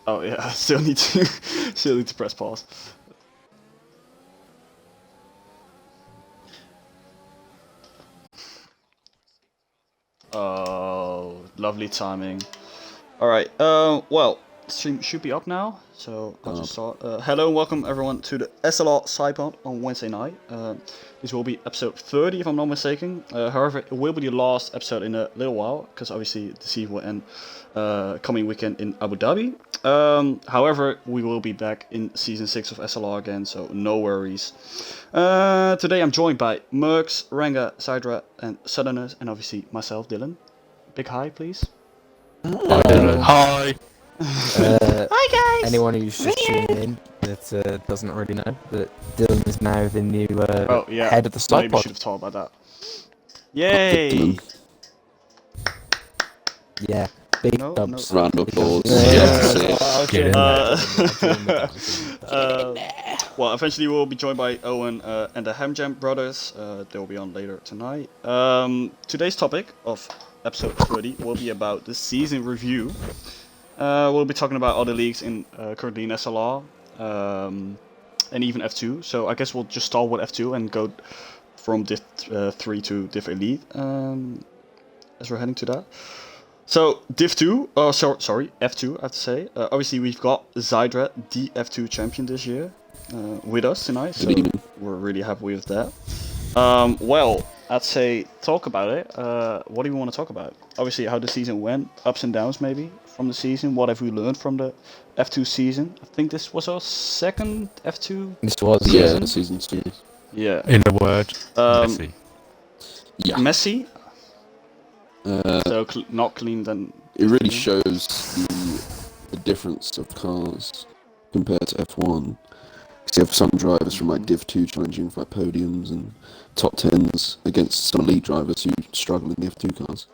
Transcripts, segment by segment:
Oh yeah, I still need to press pause. Oh, lovely timing. All right. Well, stream should be up now, so I'll just start. Hello and welcome everyone to the SLR SidePOD on Wednesday night. This will be episode 30, if I'm not mistaken. However, it will be the last episode in a little while, because obviously the season will end coming weekend in Abu Dhabi. However, we will be back in season 6 of SLR again, so no worries. Today I'm joined by Mercs, Ranga, Sidra, and Southerners, and obviously myself, Dylan. Big hi, please. Hi. Hi guys! Anyone who's just tuning in that doesn't already know that Dylan is now the new head of the maybe SidePOD. should have talked about that. Yay! Yeah, big No, dubs. no. Round of applause. Well, eventually we'll be joined by Owen and the Hamjam brothers. They'll be on later tonight. Today's topic of episode 30 will be about the season review. We'll be talking about other leagues in currently in SLR and even F2. So I guess we'll just start with F2 and go from Div 3 to Div Elite as we're heading to that. So Div 2, sorry, F2 I have to say. Obviously we've got Zydra, the F2 champion this year, with us tonight. So we're really happy with that. Well, I'd say talk about it. What do you want to talk about? Obviously how the season went, ups and downs maybe from the season. What have we learned from the F2 season? I think this was our second F2 This was season 2. Yeah. In a word, messy. Yeah. Messy? So not clean then. It really shows the difference of cars compared to F1. Because you have some drivers from like Div 2 challenging for like podiums and top 10s against some elite drivers who struggle in the F2 cars.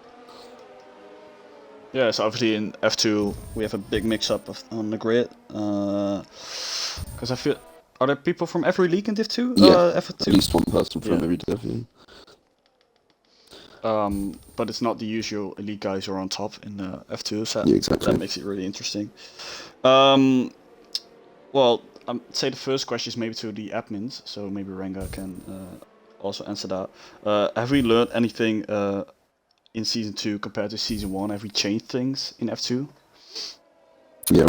Yeah, so obviously in F2 we have a big mix-up on the grid. Because I feel... Are there people from every league in Div 2? Yeah, F2? at least one person from every Div. Yeah. But it's not the usual elite guys who are on top in F2, so Yeah, exactly. that makes it really interesting. Well, I'd say the first question is maybe to the admins, so maybe Ranga can also answer that. Have we learned anything in Season 2 compared to Season 1? Have we changed things in F2? Yeah,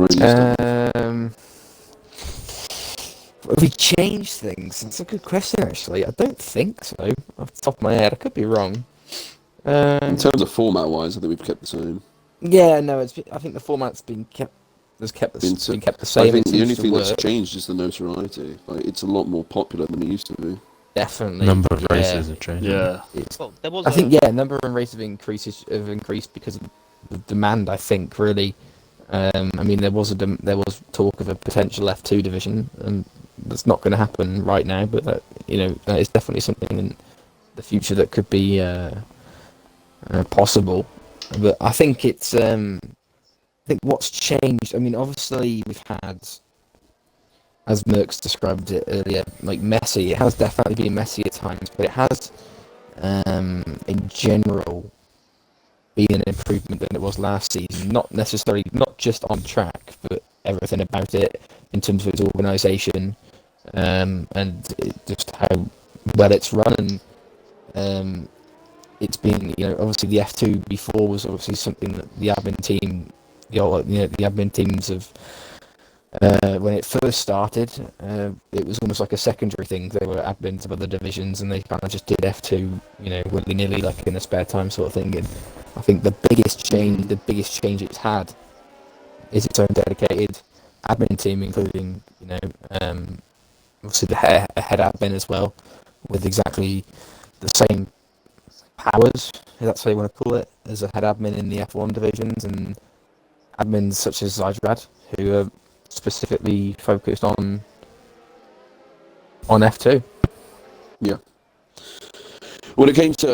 have we changed things? That's a good question actually. I don't think so. Off the top of my head, I could be wrong. in terms of format-wise, I think we've kept the same. Yeah, no, I think the format's been kept. Been kept the same. I think the only thing that's changed is the notoriety. Like, it's a lot more popular than it used to be. Definitely. Number of races have changed. Yeah. I think number of races have increased because of the demand. I think really. I mean, there was talk of a potential F2 division, and that's not going to happen right now. But that is definitely something in the future that could be possible. But I think it's. I think what's changed. I mean, obviously we've had, as Mercs described it earlier, like messy. It has definitely been messy at times, but it has, in general, been an improvement than it was last season. Not just on track, but everything about it in terms of its organisation, and just how well it's run. And it's been, obviously the F2 before was obviously something that the admin team. The admin teams of when it first started, it was almost like a secondary thing. They were admins of other divisions, and they kind of just did F2, willy-nilly, like in a spare time sort of thing. And I think the biggest change it's had is its own dedicated admin team, including obviously the head admin as well, with exactly the same powers, if that's what you want to call it, as a head admin in the F1 divisions, and admins such as Zydrad, who are specifically focused on F2. Yeah. When it came to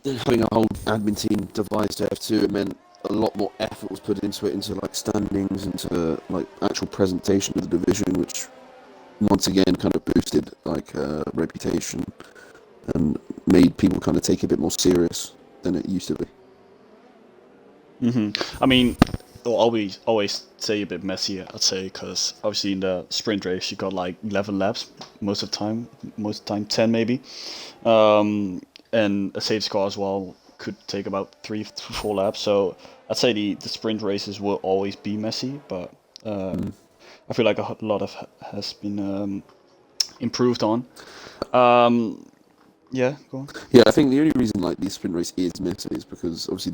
having a whole admin team devised to F2, it meant a lot more effort was put into it, into like standings, into like actual presentation of the division, which once again kind of boosted like reputation and made people kind of take it a bit more serious than it used to be. I mean, will always say a bit messier, I'd say, because obviously in the sprint race you got like 11 laps most of the time 10 maybe, and a safety car as well could take about 3 to 4 laps. So I'd say the sprint races will always be messy, but I feel like a lot of has been improved on. Yeah, go on. Yeah, I think the only reason like the sprint race is messy is because obviously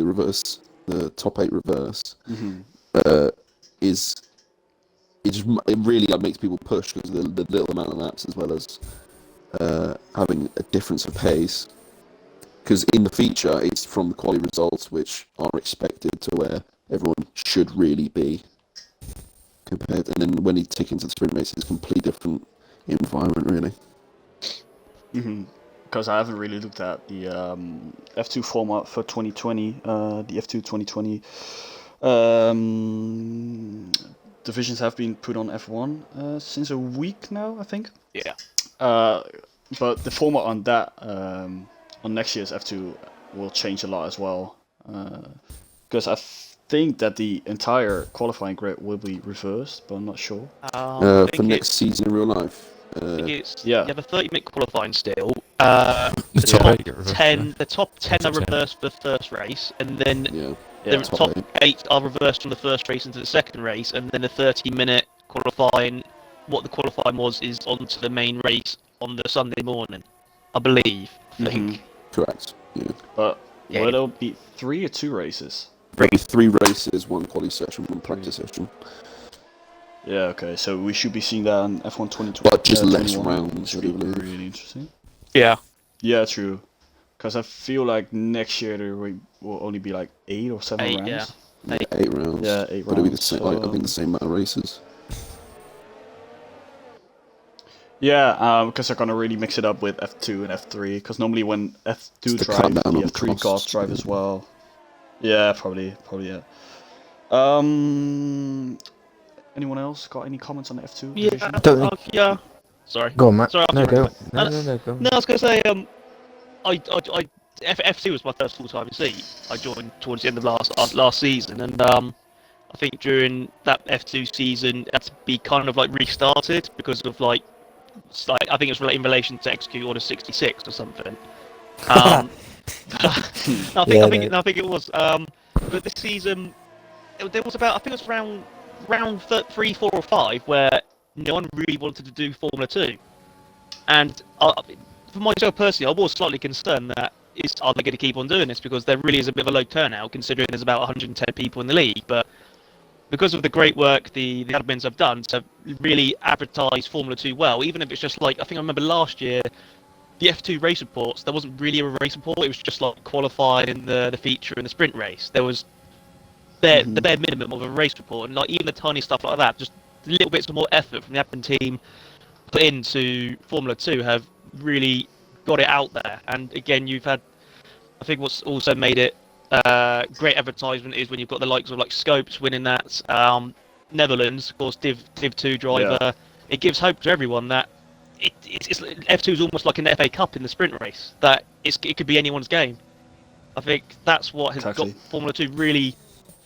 the top 8 reverse, is it really like, makes people push because of the little amount of laps as well as having a difference of pace. Because in the feature, it's from the quality results which are expected to where everyone should really be compared. And then when you take into the sprint race, it's a completely different environment, really. Because I haven't really looked at the F2 format for 2020, the F2 2020 divisions have been put on F1 since a week now, I think. Yeah. But the format on that, on next year's F2 will change a lot as well. Because I think that the entire qualifying grid will be reversed, but I'm not sure. I For think next season in real life. it's Yeah. you have a 30-minute qualifying still. The The top top 8 get reversed, 10, yeah. the top 10 are Top 10. reversed for the first race, and then Yeah. the top top 8 are reversed from the first race into the second race, and then the 30-minute qualifying, what the qualifying was, is onto the main race on the Sunday morning, I believe. I think. Correct. Yeah. But Yeah. will there be 3 or 2 races? There'll be 3 races, 1 quality session, 1 practice session. Yeah, okay, so we should be seeing that on F1 2020. But just less 21, rounds, which I would do be believe. really interesting. Yeah. Yeah, true. Because I feel like next year there will only be like 8 or 7 8, rounds. yeah. Yeah, 8 rounds. Yeah, 8 But it'll be the rounds, same. so, Like, I think the same amount of races. Yeah, because they're gonna really mix it up with F2 and F3. Because normally when F2 Just to drive, cut the down on F3 costs, cars drive yeah. as well. Yeah, probably, yeah. Anyone else got any comments on the F2 Yeah. division? Don't Yeah. Sorry. Go on, Matt. Sorry, No, after go. you. No, go. No, I was going to say, F2 was my first full-time seat. I joined towards the end of last season, and I think during that F2 season, it had to be kind of like restarted because of like I think it was in relation to Execute Order 66 or something. I think it was. But this season, there was about, I think it was round 3, 4, or 5 where no one really wanted to do Formula 2, and for myself personally, I was slightly concerned that are they going to keep on doing this, because there really is a bit of a low turnout considering there's about 110 people in the league. But because of the great work the admins have done to really advertise Formula 2 well, even if it's just like, I think I remember last year, the F2 race reports, there wasn't really a race report, it was just like qualifying, the feature and the sprint race. There was the bare minimum of a race report, and like even the tiny stuff like that, just little bits of more effort from the admin team put into Formula 2 have really got it out there. And again, you've had, I think what's also made it great advertisement is when you've got the likes of like Scopes winning that, Netherlands, of course, Div 2 driver. Yeah. It gives hope to everyone that it's F2 is almost like an FA Cup in the sprint race, that it could be anyone's game. I think that's what has got Formula 2 really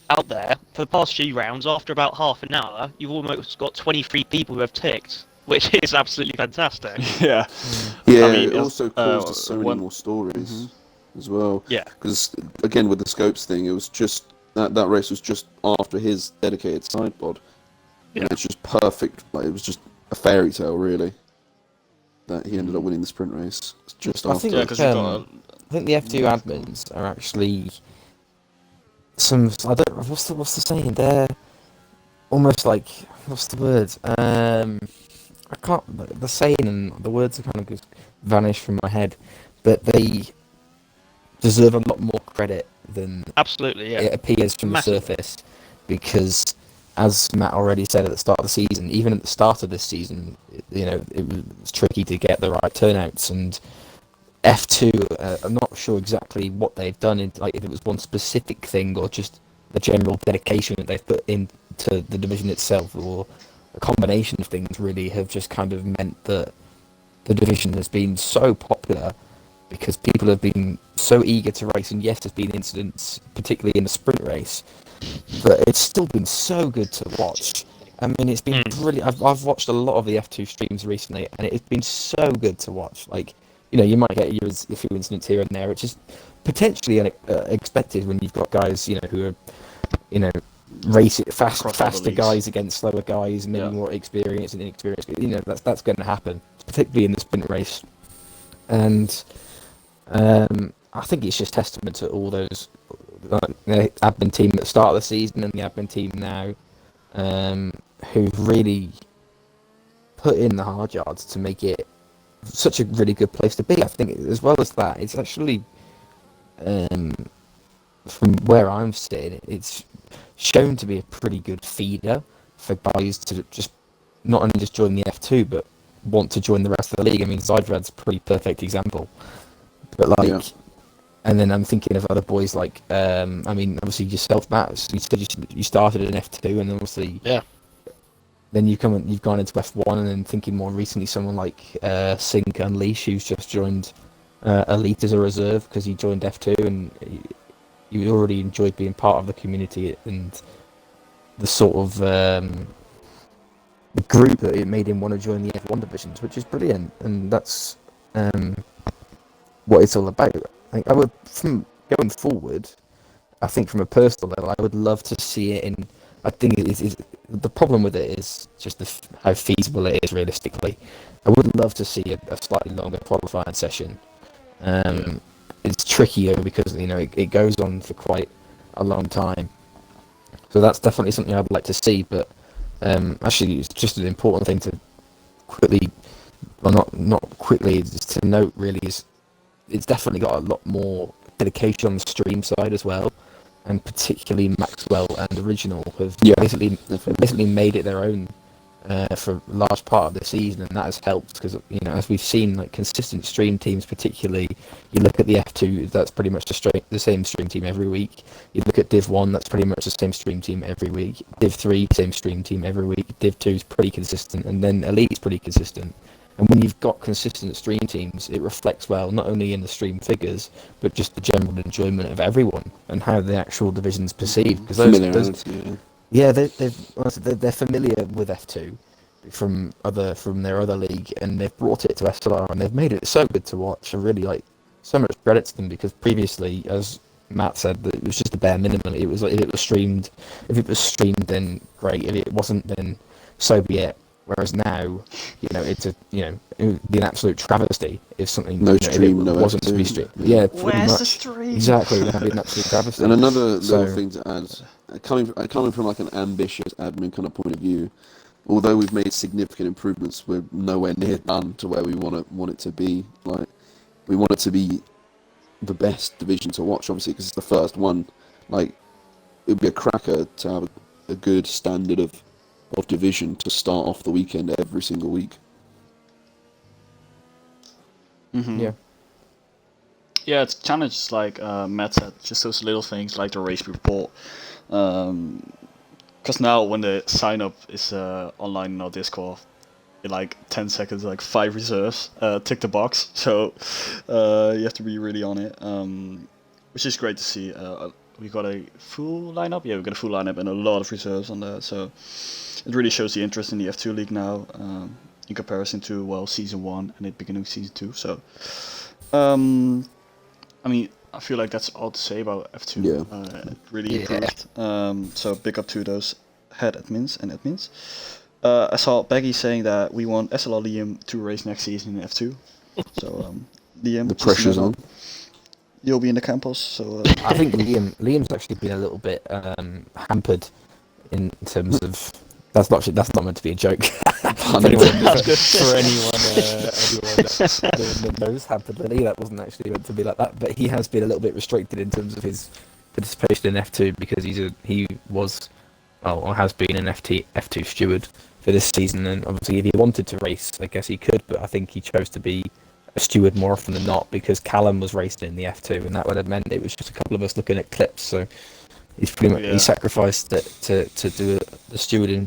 out there. For the past few rounds, after about half an hour, you've almost got 23 people who have ticked, which is absolutely fantastic. Yeah. Yeah, I mean, it also caused us so many more stories as well. Yeah. Because, again, with the Scopes thing, it was just, that race was just after his dedicated SidePOD. Yeah. And it's just perfect. Like, it was just a fairy tale, really, that he ended up winning the sprint race. It's just after. I think the F2 admins are actually what's the saying? They're almost like, what's the word? I can't. The saying and the words are kind of just vanished from my head, but they deserve a lot more credit than absolutely. Yeah. It appears from the surface, because, as Matt already said at the start of the season, even at the start of this season, it was tricky to get the right turnouts. And F2, I'm not sure exactly what they've done, like if it was one specific thing or just the general dedication that they've put into the division itself, or a combination of things really have just kind of meant that the division has been so popular because people have been so eager to race, and yes, there's been incidents, particularly in the sprint race, but it's still been so good to watch. I mean, it's been brilliant. I've watched a lot of the F2 streams recently, and it's been so good to watch. Like, you might get a few incidents here and there, which is potentially unexpected when you've got guys, who are, race it faster guys against slower guys, maybe more experienced and inexperienced. That's going to happen, particularly in the sprint race. And I think it's just testament to all those the admin team at the start of the season and the admin team now, who've really put in the hard yards to make it such a really good place to be. I think, as well as that, it's actually, from where I'm sitting, it's shown to be a pretty good feeder for guys to just not only just join the F2, but want to join the rest of the league. I mean, Zydrad's a pretty perfect example. But and then I'm thinking of other boys like, obviously yourself, Matt. You said you started in F2, and obviously, then you've gone into F1, and then thinking more recently, someone like Sync Unleash, who's just joined Elite as a reserve because he joined F2, and you already enjoyed being part of the community and the sort of the group that it made him want to join the F1 divisions, which is brilliant, and that's what it's all about. I would, from going forward, I think from a personal level, I would love to see it in. I think the problem with it is just how feasible it is realistically. I would love to see a slightly longer qualifying session. It's tricky though because it goes on for quite a long time. So that's definitely something I'd like to see. But actually, it's just an important thing to quickly, well, not quickly, just to note really is. It's definitely got a lot more dedication on the stream side as well, and particularly Maxwell and Original have basically made it their own for a large part of the season, and that has helped because as we've seen, like consistent stream teams, particularly you look at the F2, that's pretty much the same stream team every week. You look at Div 1, that's pretty much the same stream team every week. Div 3, same stream team every week. Div 2 is pretty consistent, and then Elite is pretty consistent. And when you've got consistent stream teams, it reflects well not only in the stream figures, but just the general enjoyment of everyone and how the actual division's perceived. Because they're familiar with F2 from their other league, and they've brought it to SLR, and they've made it so good to watch. I really so much credit to them, because previously, as Matt said, that it was just the bare minimum. It was like if it was streamed, then great. If it wasn't, then so be it. Whereas now, it would be an absolute travesty if something wasn't to be streamed. Yeah, where's the stream? Exactly, that'd be an absolute travesty. And another little thing to add, coming from like an ambitious admin kind of point of view, although we've made significant improvements, we're nowhere near done to where we want it to be. Like, we want it to be the best division to watch, obviously, because it's the first one. Like, it would be a cracker to have a good standard of division to start off the weekend every single week. Yeah, it's challenges like Matt said, just those little things like the race report. Because now when the sign up is online in our Discord, in like 10 seconds, like 5 reserves, tick the box. So you have to be really on it, which is great to see. We got a full lineup. Yeah, we got a full lineup and a lot of reserves on that. So it really shows the interest in the F2 league now, in comparison to season 1 and the beginning of season 2. So, I feel like that's all to say about F2. It really improved. So big up to those head admins and admins. I saw Peggy saying that we want SLR Liam to race next season in F2. So Liam, the pressure's on. You'll be in the campus. So I think Liam's actually been a little bit hampered in terms of. That's not meant to be a joke. for anyone that knows hampered Lily, that wasn't actually meant to be like that. But he has been a little bit restricted in terms of his participation in F2 because he has been an F2 steward for this season, and obviously if he wanted to race, I guess he could, but I think he chose to be a steward more often than not because Callum was racing in the F2, and that would have meant it was just a couple of us looking at clips. So he's pretty much he sacrificed it to do the stewarding.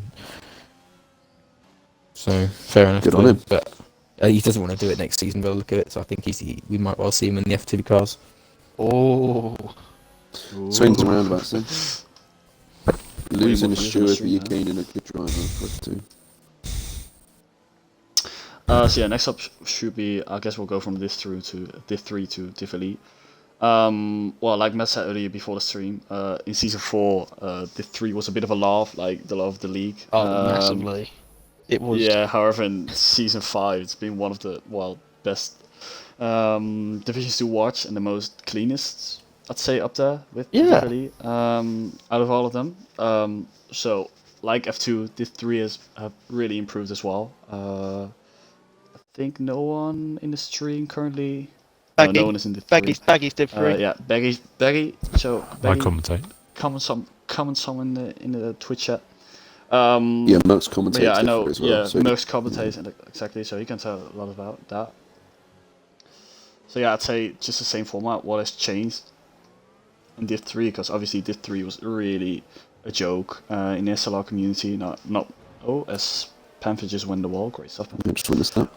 So fair enough. Good on him. But He doesn't want to do it next season, but look at it. So I think we might well see him in the F2 cars. Oh. Swings and roundabouts then. Losing a William Stewart, Williams but you're gaining a good driver for F2. So yeah, next up should be, I guess we'll go from Div 3 to Div Elite. Well, like Matt said earlier before the stream, in Season 4, Div 3 was a bit of a laugh, like the love of the league. Massively. It was. Yeah, however, in Season 5, it's been one of the, best divisions to watch and the most cleanest, I'd say, up there with Div Elite, out of all of them. So, like F2, Div 3 has really improved as well. I think no one in the stream currently. No one is in Div 3. Baggy's Div 3. Yeah, Baggy. So My Baggy, commentate. comment some in the Twitch chat. Yeah, Merck's commentates. Yeah, I know. as well, Yeah, so Merck's commentates exactly, so he can tell a lot about that. So yeah, I'd say just the same format. What has changed in Div 3? Because obviously Div 3 was really a joke in the SLR community. As Panther just win the wall. Great stuff. I just witnessed that.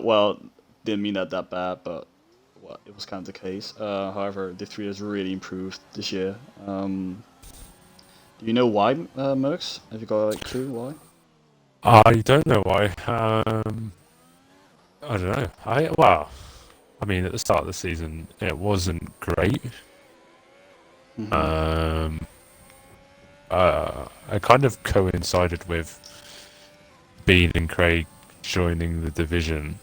Well, didn't mean that bad, but it was kind of the case. However, Div 3 has really improved this year. Do you know why, Mercs? Have you got a clue why? I don't know why. I don't know. I mean, at the start of the season, it wasn't great. It kind of coincided with Bean and Craig joining the division,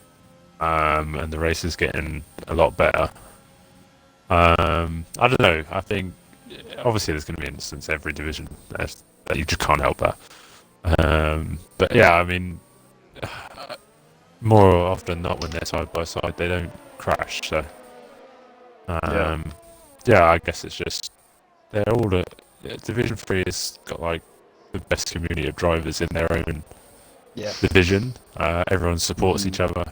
and the races getting a lot better. I don't know. I think obviously there's going to be instances every division that you just can't help that. But yeah, I mean, more often than not, when they're side by side, they don't crash. So yeah, I guess it's just they're all Division 3 has got like the best community of drivers in their own division. Everyone supports each other.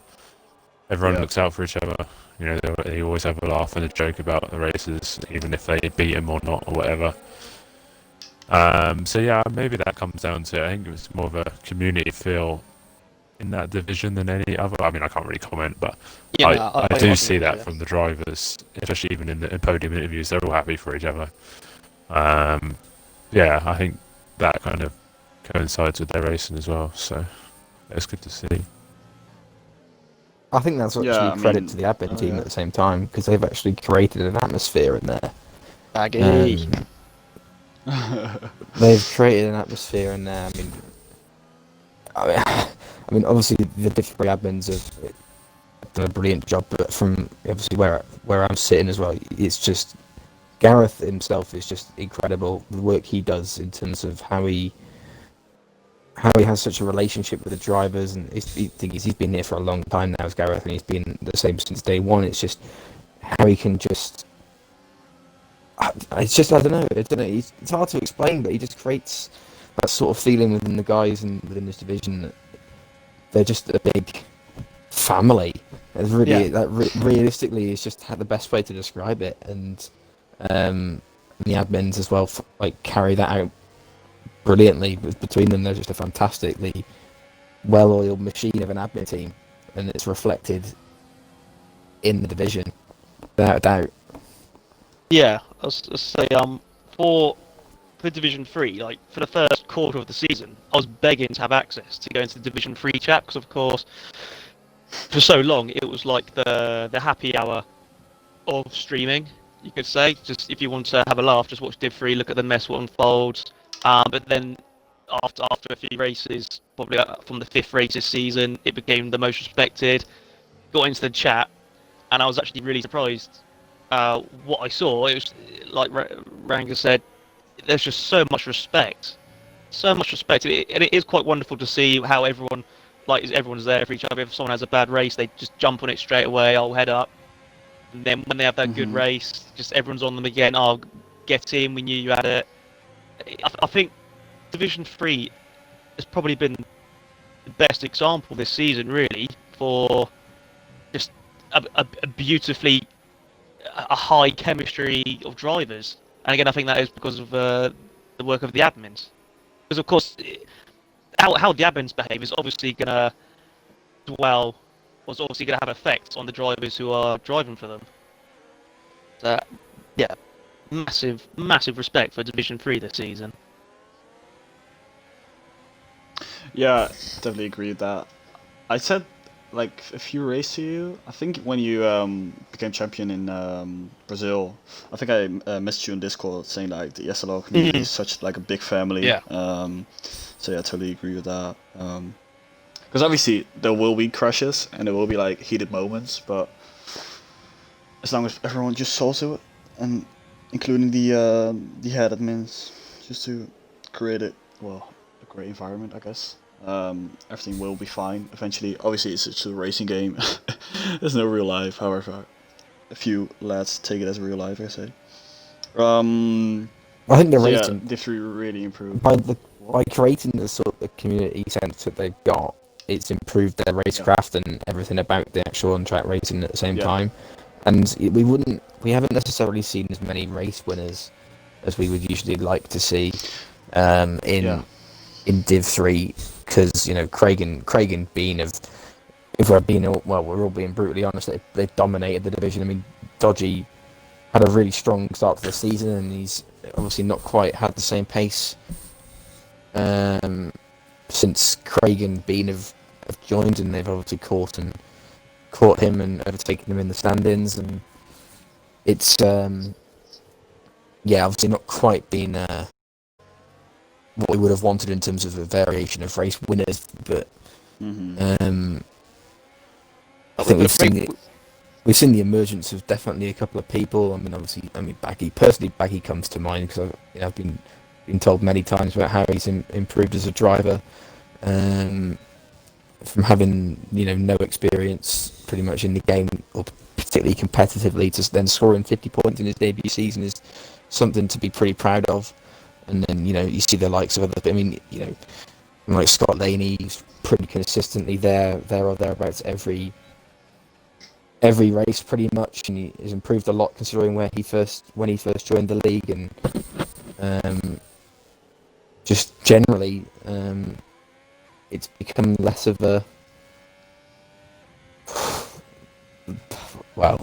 Everyone looks out for each other. You know, they always have a laugh and a joke about the races, even if they beat them or not or whatever. So yeah, maybe that comes down to, I think it was more of a community feel in that division than any other. I mean, I can't really comment, but I do see that from the drivers, especially even in the podium interviews. They're all happy for each other. Yeah, I think that kind of coincides with their racing as well. So it's good to see. I think that's actually credit to the admin team at the same time, because they've actually created an atmosphere in there. Baggy. They've created an atmosphere in there. I mean, obviously the different admins have done a brilliant job, but from obviously where I'm sitting as well, it's just Gareth himself is just incredible. The work he does in terms of how he has such a relationship with the drivers, and he's been here for a long time now as Gareth, and he's been the same since day one. It's just how he can just. It's just I don't know. It's hard to explain, but he just creates that sort of feeling within the guys and within this division that they're just a big family. It's really realistically, it's just the best way to describe it, and the admins as well carry that out brilliantly. Between them, they're just a fantastically well-oiled machine of an admin team, and it's reflected in the division without a doubt. Yeah, I was say for Division 3, like for the first quarter of the season, I was begging to have access to go into the Division 3 chat, because of course for so long it was like the happy hour of streaming, you could say. Just if you want to have a laugh, just watch Div 3, look at the mess what unfolds. But then after a few races, probably from the 5th race this season, it became the most respected. Got into the chat, and I was actually really surprised what I saw. It was like Ranga said, there's just so much respect, and it is quite wonderful to see how everyone's there for each other. If someone has a bad race, they just jump on it straight away. I'll head up, and then when they have that good race, just everyone's on them again. I'll get in. We knew you had it. I think Division 3 has probably been the best example this season, really, for just a beautifully a high chemistry of drivers. And again, I think that is because of the work of the admins. Because of course, how the admins behave is obviously gonna was obviously gonna have effects on the drivers who are driving for them. Yeah, massive respect for Division 3 this season. Yeah, definitely agree with that. I said like a few races to you. I think when you became champion in Brazil, I think I messaged you on Discord saying like the SLR community is such like a big family. Yeah. So yeah, I totally agree with that. Because obviously there will be crashes and there will be like heated moments, but as long as everyone just solves it, and including the head admins, just to create it, well, a great environment, I guess. Everything will be fine eventually. Obviously, it's a racing game. There's no real life. However, a few lads take it as real life, I say. I think the So yeah, racing Div 3 really improved. by creating the sort of community sense that they've got, it's improved their racecraft and everything about the actual on-track racing at the same Yeah. time. And we haven't necessarily seen as many race winners as we would usually like to see in Div 3, because Craig and Bean have, if we're being we're all being brutally honest, they've dominated the division. I mean, Dodgy had a really strong start to the season, and he's obviously not quite had the same pace since Craig and Bean have joined, and they've obviously caught him and overtaken him in the stand-ins, and it's obviously not quite been what we would have wanted in terms of a variation of race winners, but I think we've seen the emergence of definitely a couple of people. I mean, Baggy comes to mind, because I've been told many times about how he's improved as a driver, from having no experience pretty much in the game, or particularly competitively, to then scoring 50 points in his debut season is something to be pretty proud of. And then you see the likes of other, I mean, like Scott Laney, he's pretty consistently there or thereabouts every race pretty much, and he has improved a lot considering when he first joined the league, and just generally it's become less of a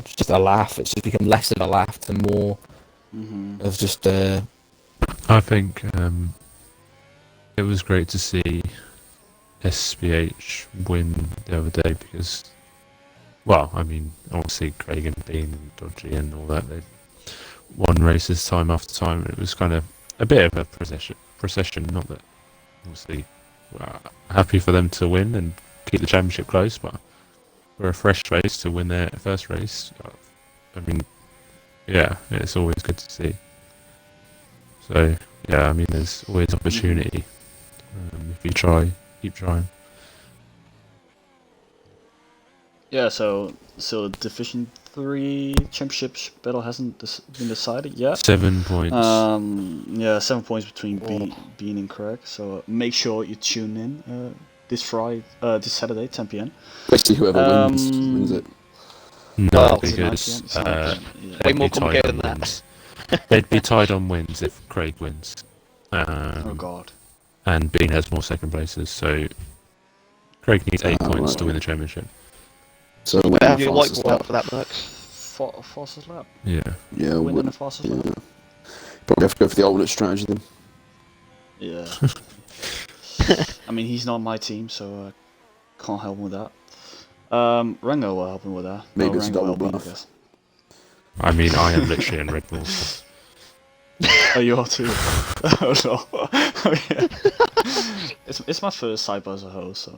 just a laugh. It's just become less of a laugh to more of just I think it was great to see SPH win the other day, because, well, I mean, obviously Craig and Bean and Dodgy and all that, they won races time after time. It was kind of a bit of a procession, not that, obviously, happy for them to win and keep the championship close, but for a fresh face to win their first race, I mean, yeah, it's always good to see. So, yeah, I mean, there's always opportunity if you keep trying. Yeah, so Division 3 championship battle hasn't been decided yet. 7 points. 7 points between Bean and Craig. So make sure you tune in this Saturday, 10 p.m. Basically, whoever wins it. No, Well, because way more complicated than that. They'd be tied on wins if Craig wins. Oh god. And Bean has more second places, so Craig needs 8 points to win the championship. So you better have your whiteboard out for that, Mercs. Fastest lap. Yeah. Yeah, Win in the fastest lap. Probably have to go for the alternate strategy then. Yeah. I mean, he's not my team, so I can't help him with that. Rango will help him with that. Maybe it's a Rango double will, I buff. guess. I mean, I am literally in Red Bull. So. Oh, you are too. Oh no. Yeah. It's my first SidePOD as a host, so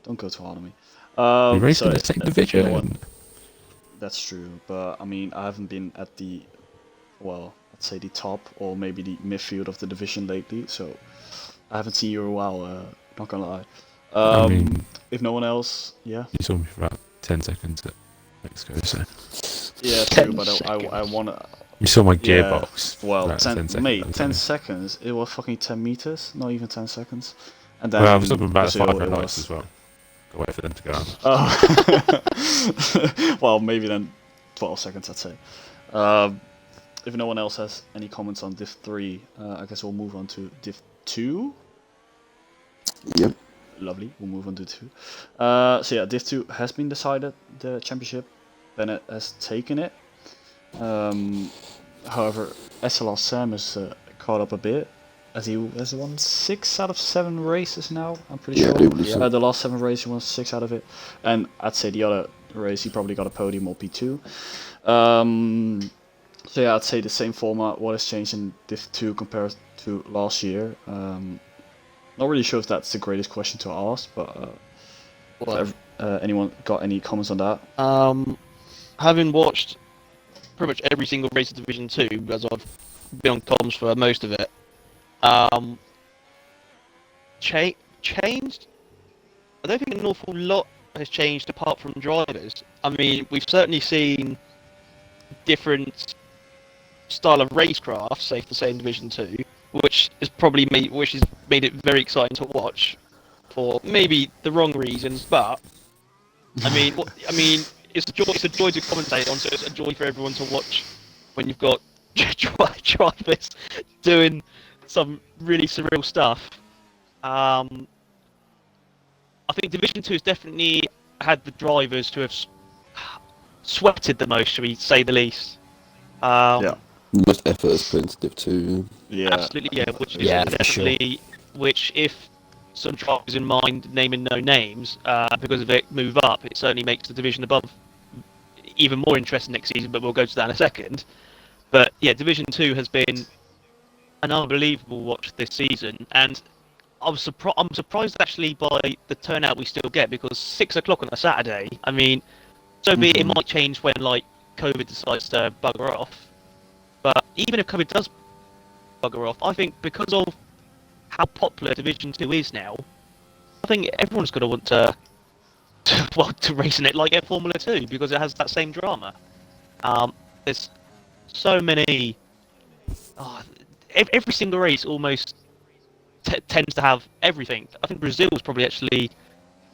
don't go too hard on me. We raced in the so same you know what? division. That's true, but I mean, I haven't been at the, well, I'd say the top or maybe the midfield of the division lately, so I haven't seen you in a while. Not gonna lie. I mean, if no one else, yeah. you saw me for about 10 seconds at Mexico, so. Yeah, true, but I wanna. You saw my gearbox. Well, about 10 seconds. Mate, 10 seconds. It was fucking 10 meters, not even 10 seconds. And then Well, I was talking about the Brazil, 5 red it lights was- as well. Got wait for them to go out. Oh. Well, maybe then 12 seconds, I'd say. If no one else has any comments on Div 3, I guess we'll move on to Div 2. Yep. Lovely. We'll move on to 2. So yeah, Div 2 has been decided, the championship. Bennett has taken it. However, SLR Sam is caught up a bit, as he has won 6 out of 7 races now, I'm pretty Yeah, I sure. do believe so. The last 7 races, he won 6 out of it. And I'd say the other race, he probably got a podium or P2. So yeah, I'd say the same format. What has changed in Div 2 compared to last year? Not really sure if that's the greatest question to ask, but if anyone got any comments on that? Having watched pretty much every single race of Division 2, as I've been on comms for most of it, changed? I don't think an awful lot has changed apart from drivers. I mean, we've certainly seen different style of racecraft, safe to say, in Division 2, which has made it very exciting to watch for maybe the wrong reasons, but I mean, it's a joy to commentate on, so it's a joy for everyone to watch when you've got drivers doing some really surreal stuff. I think Division 2 has definitely had the drivers who have sweated the most, shall we say the least. Yeah. Most effort is put into Div 2. Yeah. Absolutely, yeah. Which is Yeah, for definitely which, if some drivers in mind, naming no names, because of it, move up, it certainly makes the division above even more interesting next season. But we'll go to that in a second. But yeah, Division 2 has been an unbelievable watch this season, and I'm surprised actually by the turnout we still get, because 6 o'clock on a Saturday. I mean, so be it. It might change when like COVID decides to bugger off. But even if COVID does bugger off, I think because of how popular Division 2 is now, I think everyone's going to want to race in it like Formula 2, because it has that same drama. There's so many... every single race almost tends to have everything. I think Brazil was probably actually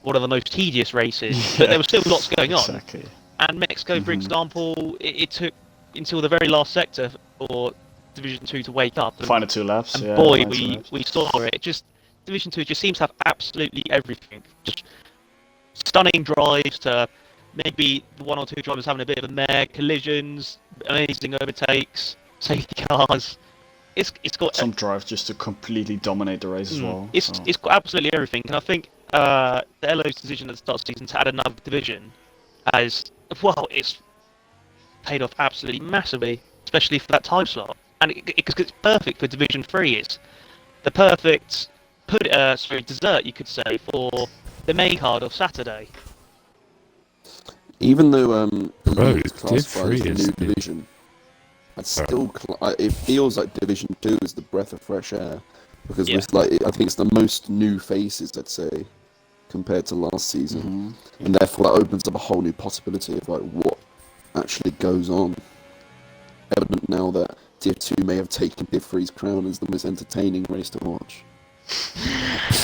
one of the most tedious races, but there was still lots going on. Exactly. And Mexico, for example, it took until the very last sector for Division 2 to wake up. And, Final 2 laps. and Yeah, boy, final 2 laps. we saw it. Division 2 just seems to have absolutely everything. Just stunning drives to maybe one or two drivers having a bit of a mare, collisions, amazing overtakes, safety cars. It's got some drives just to completely dominate the race as well. It's got absolutely everything, and I think the LO's decision at the start of the season to add another division has, well, it's paid off absolutely massively, especially for that time slot, and it's perfect for Division 3. It's the perfect dessert, you could say, for the main card of Saturday. Even though Bro, it's classified as Div 3 a is new division, I'd still it feels like Division 2 is the breath of fresh air, because Yeah. I think it's the most new faces, I'd say, compared to last season, and therefore that opens up a whole new possibility of like what actually goes on. Evident now that Div 2 may have taken Div 3's crown as the most entertaining race to watch.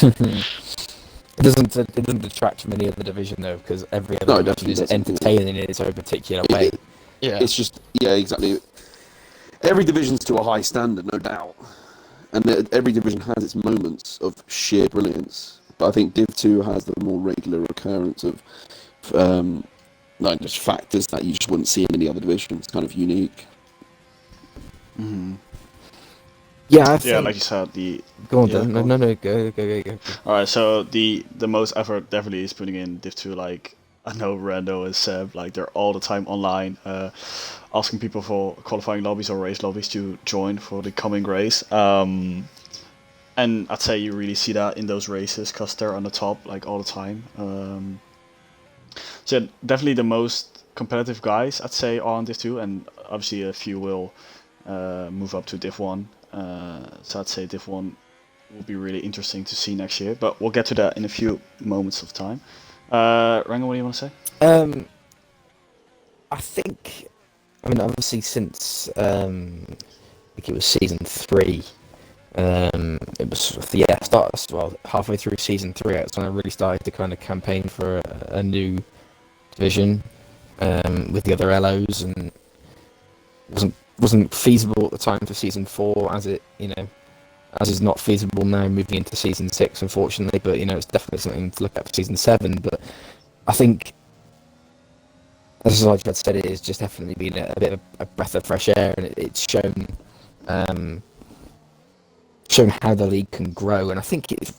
It doesn't detract from any other division though, because every other division is entertaining in its own particular way. It's just exactly. Every division's to a high standard, no doubt, and every division has its moments of sheer brilliance. But I think Div 2 has the more regular occurrence of just factors that you just wouldn't see in any other division. It's kind of unique. Yeah, I think... like you said, Go on, yeah, Dan. No, go. Alright, so the most effort definitely is putting in Div 2. Like, I know Rando and Seb, like, they're all the time online, asking people for qualifying lobbies or race lobbies to join for the coming race. And I'd say you really see that in those races, because they're on the top, like, all the time. So yeah, definitely the most competitive guys, I'd say, are on Div 2, and obviously a few will move up to Div 1. So I'd say Div 1 will be really interesting to see next year, but we'll get to that in a few moments of time. Rango, what do you want to say? I think, obviously since I think it was season 3, it was halfway through season 3, that's when I really started to kind of campaign for a new division with the other LOs, and wasn't feasible at the time for season 4, as it as is not feasible now moving into season 6, unfortunately. But it's definitely something to look at for season 7. But I think, as I've said, it has just definitely been a bit of a breath of fresh air, and it's shown how the league can grow, and I think it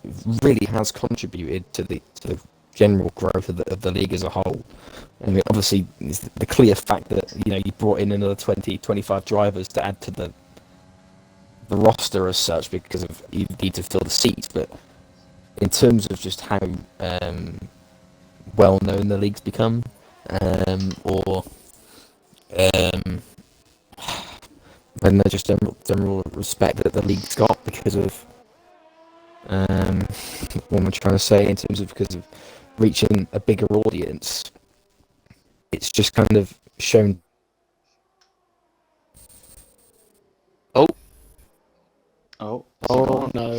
really has contributed to the general growth of the league as a whole. I mean, obviously, it's the clear fact that you brought in another 20-25 drivers to add to the roster as such, because of you need to fill the seats. But in terms of just how well known the league's become, or and there's just general respect that the league's got because of what I'm trying to say, in terms of because of reaching a bigger audience. It's just kind of shown. Oh, Oh no!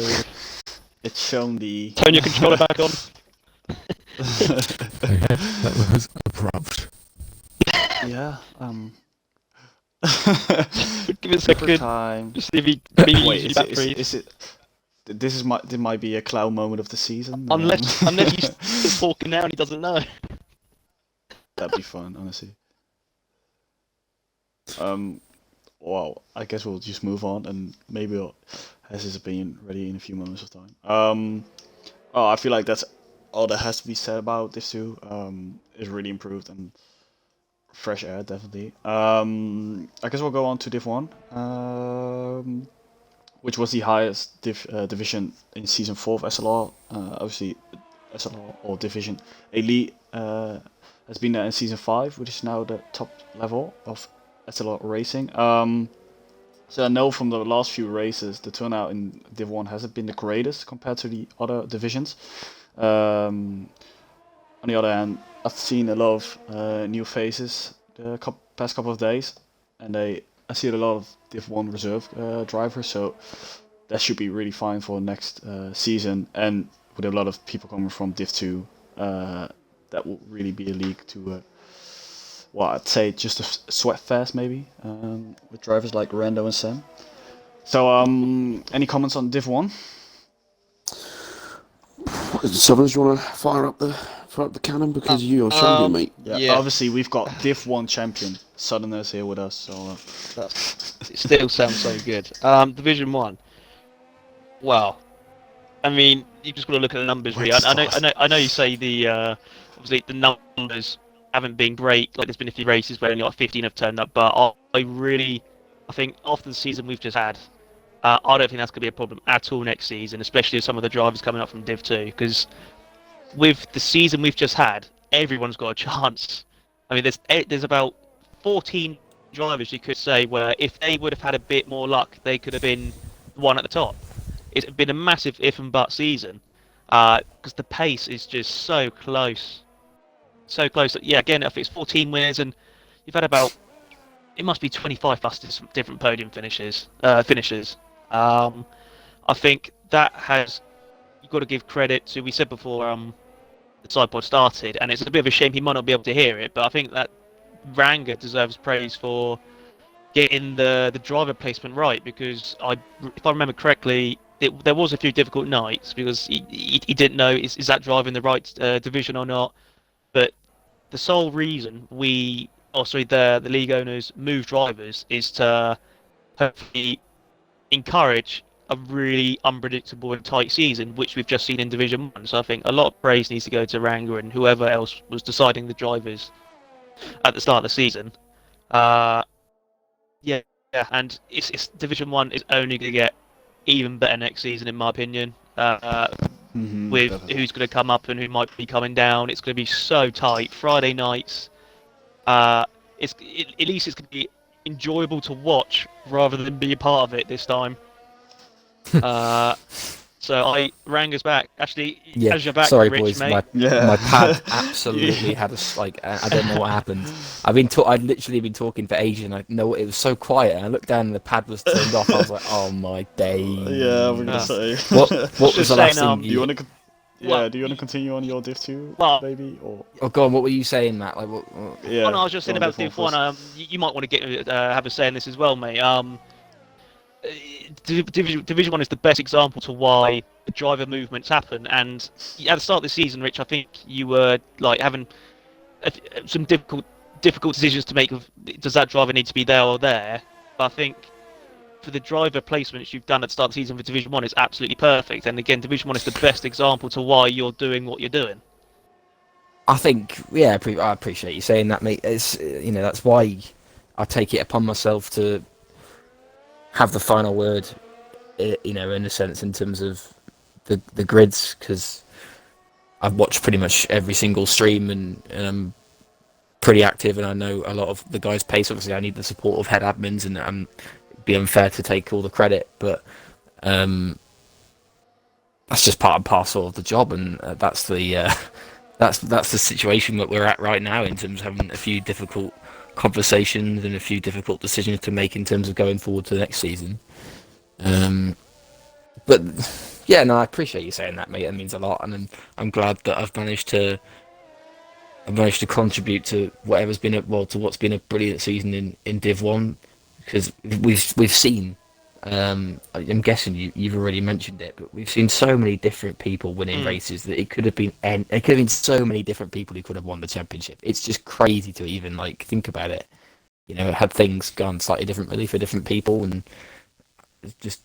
it's shown the. Turn your controller back on. Okay, that was abrupt. Yeah. Give it a second. Time. Just see if he maybe Wait, uses is batteries. it? This might be a clown moment of the season. Unless he's still talking now and he doesn't know. That'd be fun, honestly. Well, I guess we'll just move on, and maybe we'll has his opinion ready in a few moments of time. I feel like that's all that has to be said about this too. It's really improved, and fresh air definitely. I guess we'll go on to Div 1, which was the highest division in season 4 of SLR. Obviously, SLR or Division Elite has been there in season 5, which is now the top level of SLR racing. So I know from the last few races, the turnout in Div 1 hasn't been the greatest compared to the other divisions. On the other hand, I've seen a lot of new faces the past couple of days, and I see a lot of Div 1 reserve drivers, so that should be really fine for next season. And with a lot of people coming from Div 2, that will really be a league to, I'd say just a sweat fest maybe, with drivers like Rando and Sam. So, any comments on Div 1? Southerners, you want to fire up the cannon because you're champion, mate? Yeah, obviously we've got Div 1 champion Southerners here with us, so It still sounds so good. Division 1. Well, I mean, you just got to look at the numbers. Really. I know you say the obviously the numbers haven't been great. Like there's been a few races where only like 15 have turned up, but I think after the season we've just had, I don't think that's going to be a problem at all next season, especially with some of the drivers coming up from Div 2, because with the season we've just had, everyone's got a chance. I mean, there's about 14 drivers you could say where if they would have had a bit more luck, they could have been one at the top. It's been a massive if and but season, because the pace is just so close. So close. Yeah, again, if it's 14 winners and you've had about, it must be 25 plus different podium finishers. I think that you've got to give credit to, we said before the SidePOD started, and it's a bit of a shame he might not be able to hear it, but I think that Ranga deserves praise for getting the driver placement right, because if I remember correctly, there was a few difficult nights because he didn't know is that driver in the right division or not. But the sole reason the league owners move drivers is to hopefully encourage a really unpredictable and tight season, which we've just seen in Division 1. So I think a lot of praise needs to go to Ranga and whoever else was deciding the drivers at the start of the season. Yeah, and it's Division 1 is only going to get even better next season, in my opinion. With definitely. who's going to come up and who might be coming down, it's going to be so tight. Friday nights, at least it's going to be enjoyable to watch rather than be a part of it this time. So Ranga's back. Actually, Yeah, as you're back, sorry Rich, boys, mate. my pad absolutely had I don't know what happened. I'd literally been talking for ages, and I know it was so quiet. And I looked down, and the pad was turned off. I was like, oh my days. Yeah, we're gonna say. What was Just the last saying, thing? Do you want to? Well, do you want to continue on your Div 2, maybe, or? Oh, go on. What were you saying, Matt? Like, what? Yeah. Oh, no, I was just saying go on, about Div 1. You might want to have a say in this as well, mate. Division 1 is the best example to why driver movements happen. And at the start of the season, Rich, I think you were like having some difficult decisions to make. Of does that driver need to be there or there? But I think for the driver placements you've done at the start of the season for Division 1 is absolutely perfect. And again, Division 1 is the best example to why you're doing what you're doing. I think, yeah, I appreciate you saying that, mate. It's that's why I take it upon myself to have the final word, in a sense, in terms of the grids, because I've watched pretty much every single stream and I'm pretty active, and I know a lot of the guys' pace. Obviously, I need the support of head admins, and it'd be unfair to take all the credit, but that's just part and parcel of the job, and that's the situation that we're at right now in terms of having a few difficult conversations and a few difficult decisions to make in terms of going forward to the next season. But yeah, no, I appreciate you saying that, mate. It means a lot, and I'm glad that I've managed to contribute to whatever's been to what's been a brilliant season in Div 1, because we've seen. I'm guessing you've already mentioned it, but we've seen so many different people winning races that it could have been so many different people who could have won the championship. It's just crazy to even think about it. Had things gone slightly differently for different people, and it's just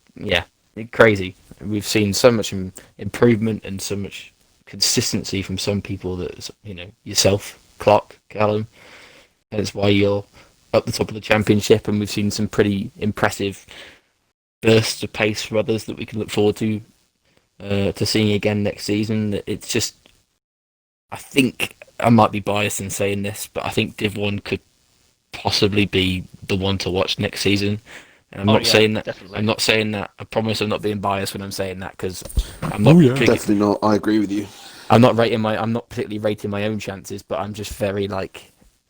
crazy. We've seen so much improvement and so much consistency from some people that yourself, Clock, Callum. That's why you're up the top of the championship, and we've seen some pretty impressive bursts of pace for others that we can look forward to seeing again next season. It's just, I think I might be biased in saying this, but I think Div 1 could possibly be the one to watch next season. And I'm not saying that. Definitely. I'm not saying that. I promise I'm not being biased when I'm saying that, because I'm not. Definitely not. I agree with you. I'm not particularly rating my own chances, but I'm just very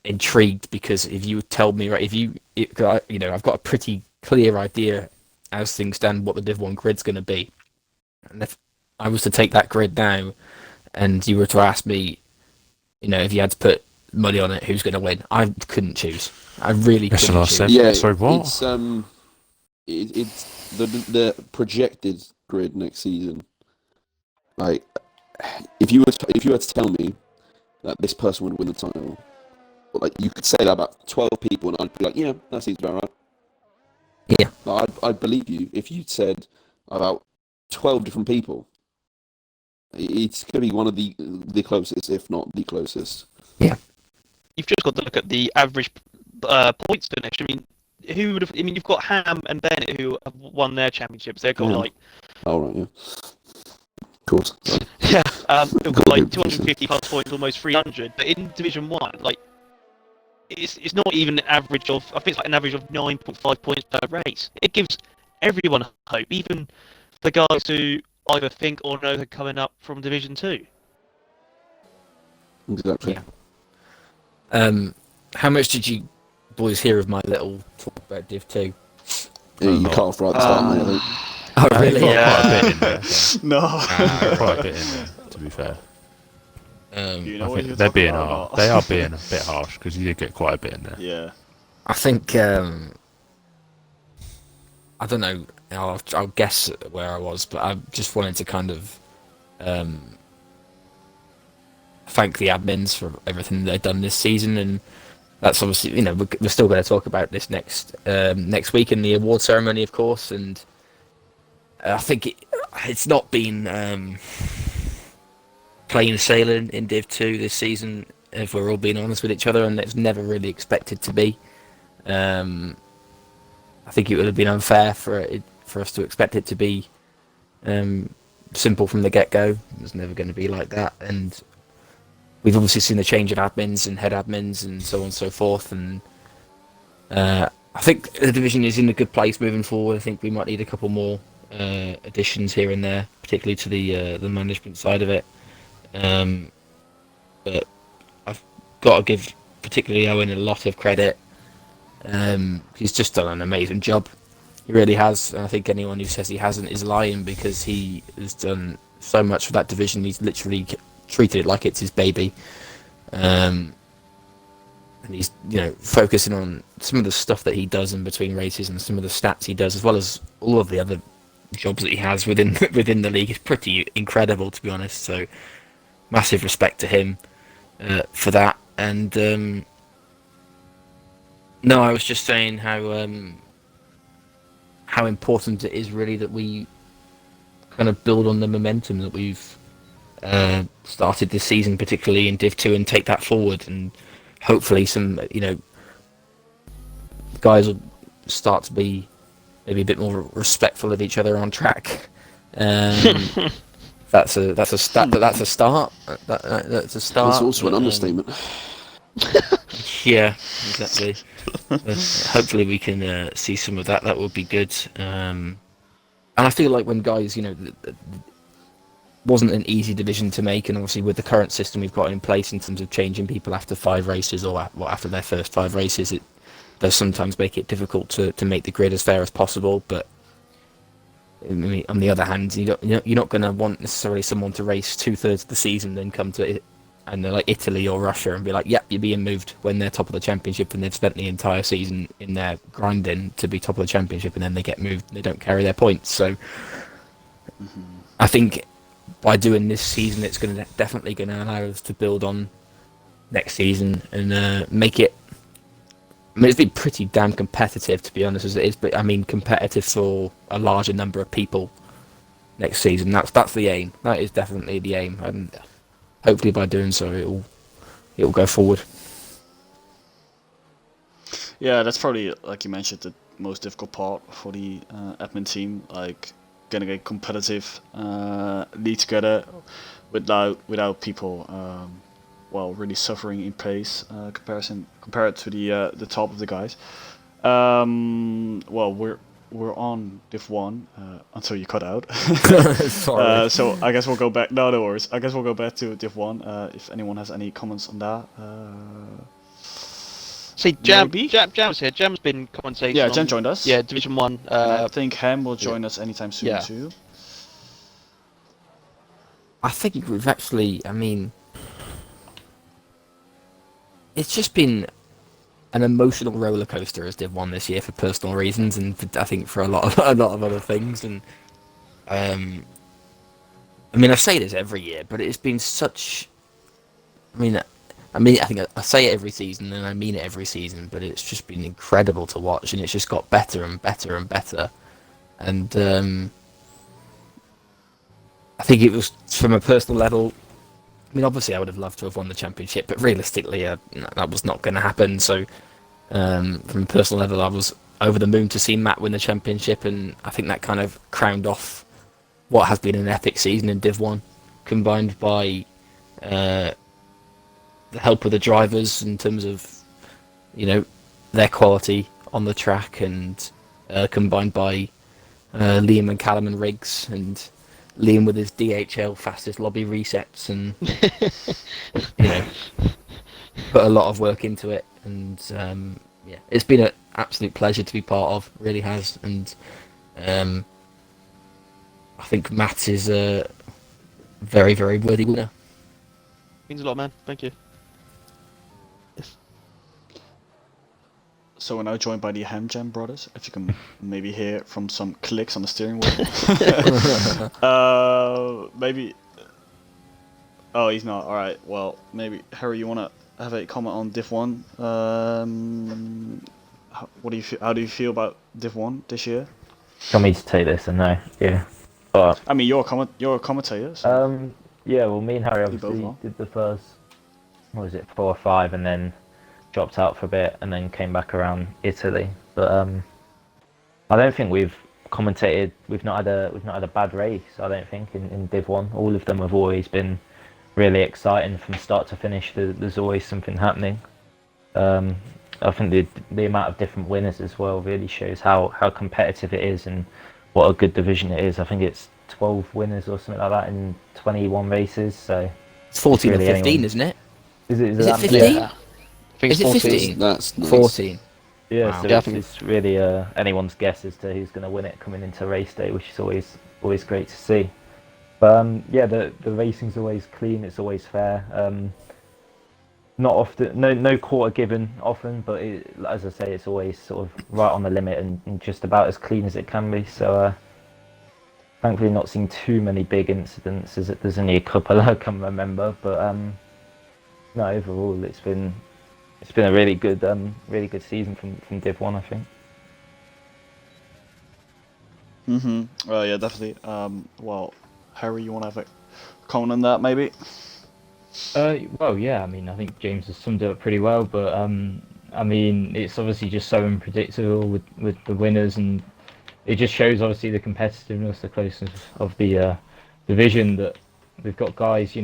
intrigued, because if you tell me I've got a pretty clear idea as things stand what the Div 1 grid's going to be, and if I was to take that grid now, and you were to ask me, if you had to put money on it, who's going to win, I couldn't choose. I really couldn't choose. Yeah, sorry, what? It's the projected grid next season. Like, if you were to tell me that this person would win the title, you could say that about 12 people, and I'd be like, yeah, that seems about right. Yeah, I'd believe you if you'd said about 12 different people. It's going to be one of the closest, if not the closest. Yeah. You've just got to look at the average points finish. I mean, who would have? I mean, you've got Ham and Bennett who have won their championships. They've got Oh right, yeah. Of course. Yeah, they've got 250 plus points, almost 300. But in Division 1, it's not even an average of. I think it's an average of 9.5 points per race. It gives everyone hope, even the guys who either think or know they're coming up from Division 2. Exactly. Yeah. How much did you boys hear of my little talk about Div 2? Yeah, you cut off right at the start, mate, I think. Oh, really? Quite a bit in there. No. Quite a bit in there, to be fair. You know I what think you're they're talking being about? they are being a bit harsh, because you did get quite a bit in there. Yeah. I think, I don't know, I'll guess where I was, but I just wanted to kind of thank the admins for everything they've done this season, and that's obviously, we're still going to talk about this next week in the award ceremony, of course, and I think it's not been plain sailing in Div 2 this season, if we're all being honest with each other, and it's never really expected to be. I think it would have been unfair for us to expect it to be simple from the get-go. It was never going to be like that, and we've obviously seen the change of admins and head admins and so on and so forth, and I think the division is in a good place moving forward. I think we might need a couple more additions here and there, particularly to the management side of it. But I've got to give particularly Owen a lot of credit. He's just done an amazing job. He really has. And I think anyone who says he hasn't is lying, because he has done so much for that division. He's literally treated it like it's his baby. and he's focusing on some of the stuff that he does in between races and some of the stats he does, as well as all of the other jobs that he has within the league. Is pretty incredible, to be honest. So massive respect to him for that. And no, I was just saying how important it is really that we kind of build on the momentum that we've started this season, particularly in Div 2, and take that forward. And hopefully some guys will start to be maybe a bit more respectful of each other on track. That's a start. That's a start. That's a start. It's also an understatement. Yeah, exactly. Hopefully we can see some of that. That would be good. And I feel like when guys, wasn't an easy division to make, and obviously with the current system we've got in place in terms of changing people after 5 races or after their first 5 races, it does sometimes make it difficult to make the grid as fair as possible. But I mean, on the other hand, you're not going to want necessarily someone to race 2/3 of the season, then come to it and they're like Italy or Russia and be like, yep, you're being moved, when they're top of the championship and they've spent the entire season in their grinding to be top of the championship, and then they get moved and they don't carry their points. So I think by doing this season, it's definitely going to allow us to build on next season and make it. I mean, it's been pretty damn competitive, to be honest, as it is. But I mean, competitive for a larger number of people next season. That's the aim. That is definitely the aim, and hopefully by doing so, it'll go forward. Yeah, that's probably, like you mentioned, the most difficult part for the admin team, like getting a competitive league together without people really suffering in pace compared to the top of the guys. We're on Div 1 until you cut out. Sorry. So I guess we'll go back. No worries. I guess we'll go back to Div 1 if anyone has any comments on that. See, Jam's here. Jam's been commentating. Yeah, Jam joined us. Yeah, Division 1. I think Ham will join us anytime soon Yeah. too. I think we've actually. I mean, it's just been an emotional roller coaster as Div 1 this year for personal reasons, and I think for a lot of other things. And I mean, I say this every year, but it's been such. I mean, I think I say it every season, and I mean it every season. But it's just been incredible to watch, and it's just got better and better and better. And I think it was, from a personal level. I mean, obviously, I would have loved to have won the championship, but realistically, that was not going to happen. So, from a personal level, I was over the moon to see Matt win the championship, and I think that kind of crowned off what has been an epic season in Div 1, combined by the help of the drivers in terms of, their quality on the track, and combined by Liam and Callum and Riggs, and Liam with his DHL fastest lobby resets, and put a lot of work into it, and it's been an absolute pleasure to be part of. It really has, and I think Matt is a very, very worthy winner. Means a lot, man. Thank you. So we're now joined by the Ham Jam brothers. If you can maybe hear from some clicks on the steering wheel. Maybe. Oh, he's not. All right. Well, maybe Harry, you wanna have a comment on Div 1? What do you feel? How do you feel about Div 1 this year? Want me to take this? And no, yeah. But I mean, you're a commentator. So. yeah. Well, me and Harry You both obviously are. did the first, 4 or 5, and then dropped out for a bit, and then came back around Italy. But I don't think we've commentated. We've not had a bad race. I don't think in Div 1. All of them have always been really exciting from start to finish. There's always something happening. I think the amount of different winners as well really shows how competitive it is and what a good division it is. I think it's 12 winners or something like that in 21 races. So It's 14 really or 15, anyone. isn't it? Is it Is it that 15? many? Yeah. I think Is it's it 14. 15? That's nice. 14. Yeah, Wow. so Yeah, I it's, think- it's really anyone's guess as to who's going to win it coming into race day, which is always great to see. But yeah, the racing's always clean. It's always fair. not often, no quarter given often, but as I say, it's always sort of right on the limit and just about as clean as it can be. So thankfully, not seeing too many big incidents. There's only a couple I can remember, but no, overall, it's been a really good season from Div 1, I think. Yeah, definitely. Well, Harry, you want to have a comment on that, maybe? Well, yeah. I mean, I think James has summed it up pretty well. But I mean, it's obviously just so unpredictable with the winners, and it just shows obviously the competitiveness, the closeness of the division. That we've got guys,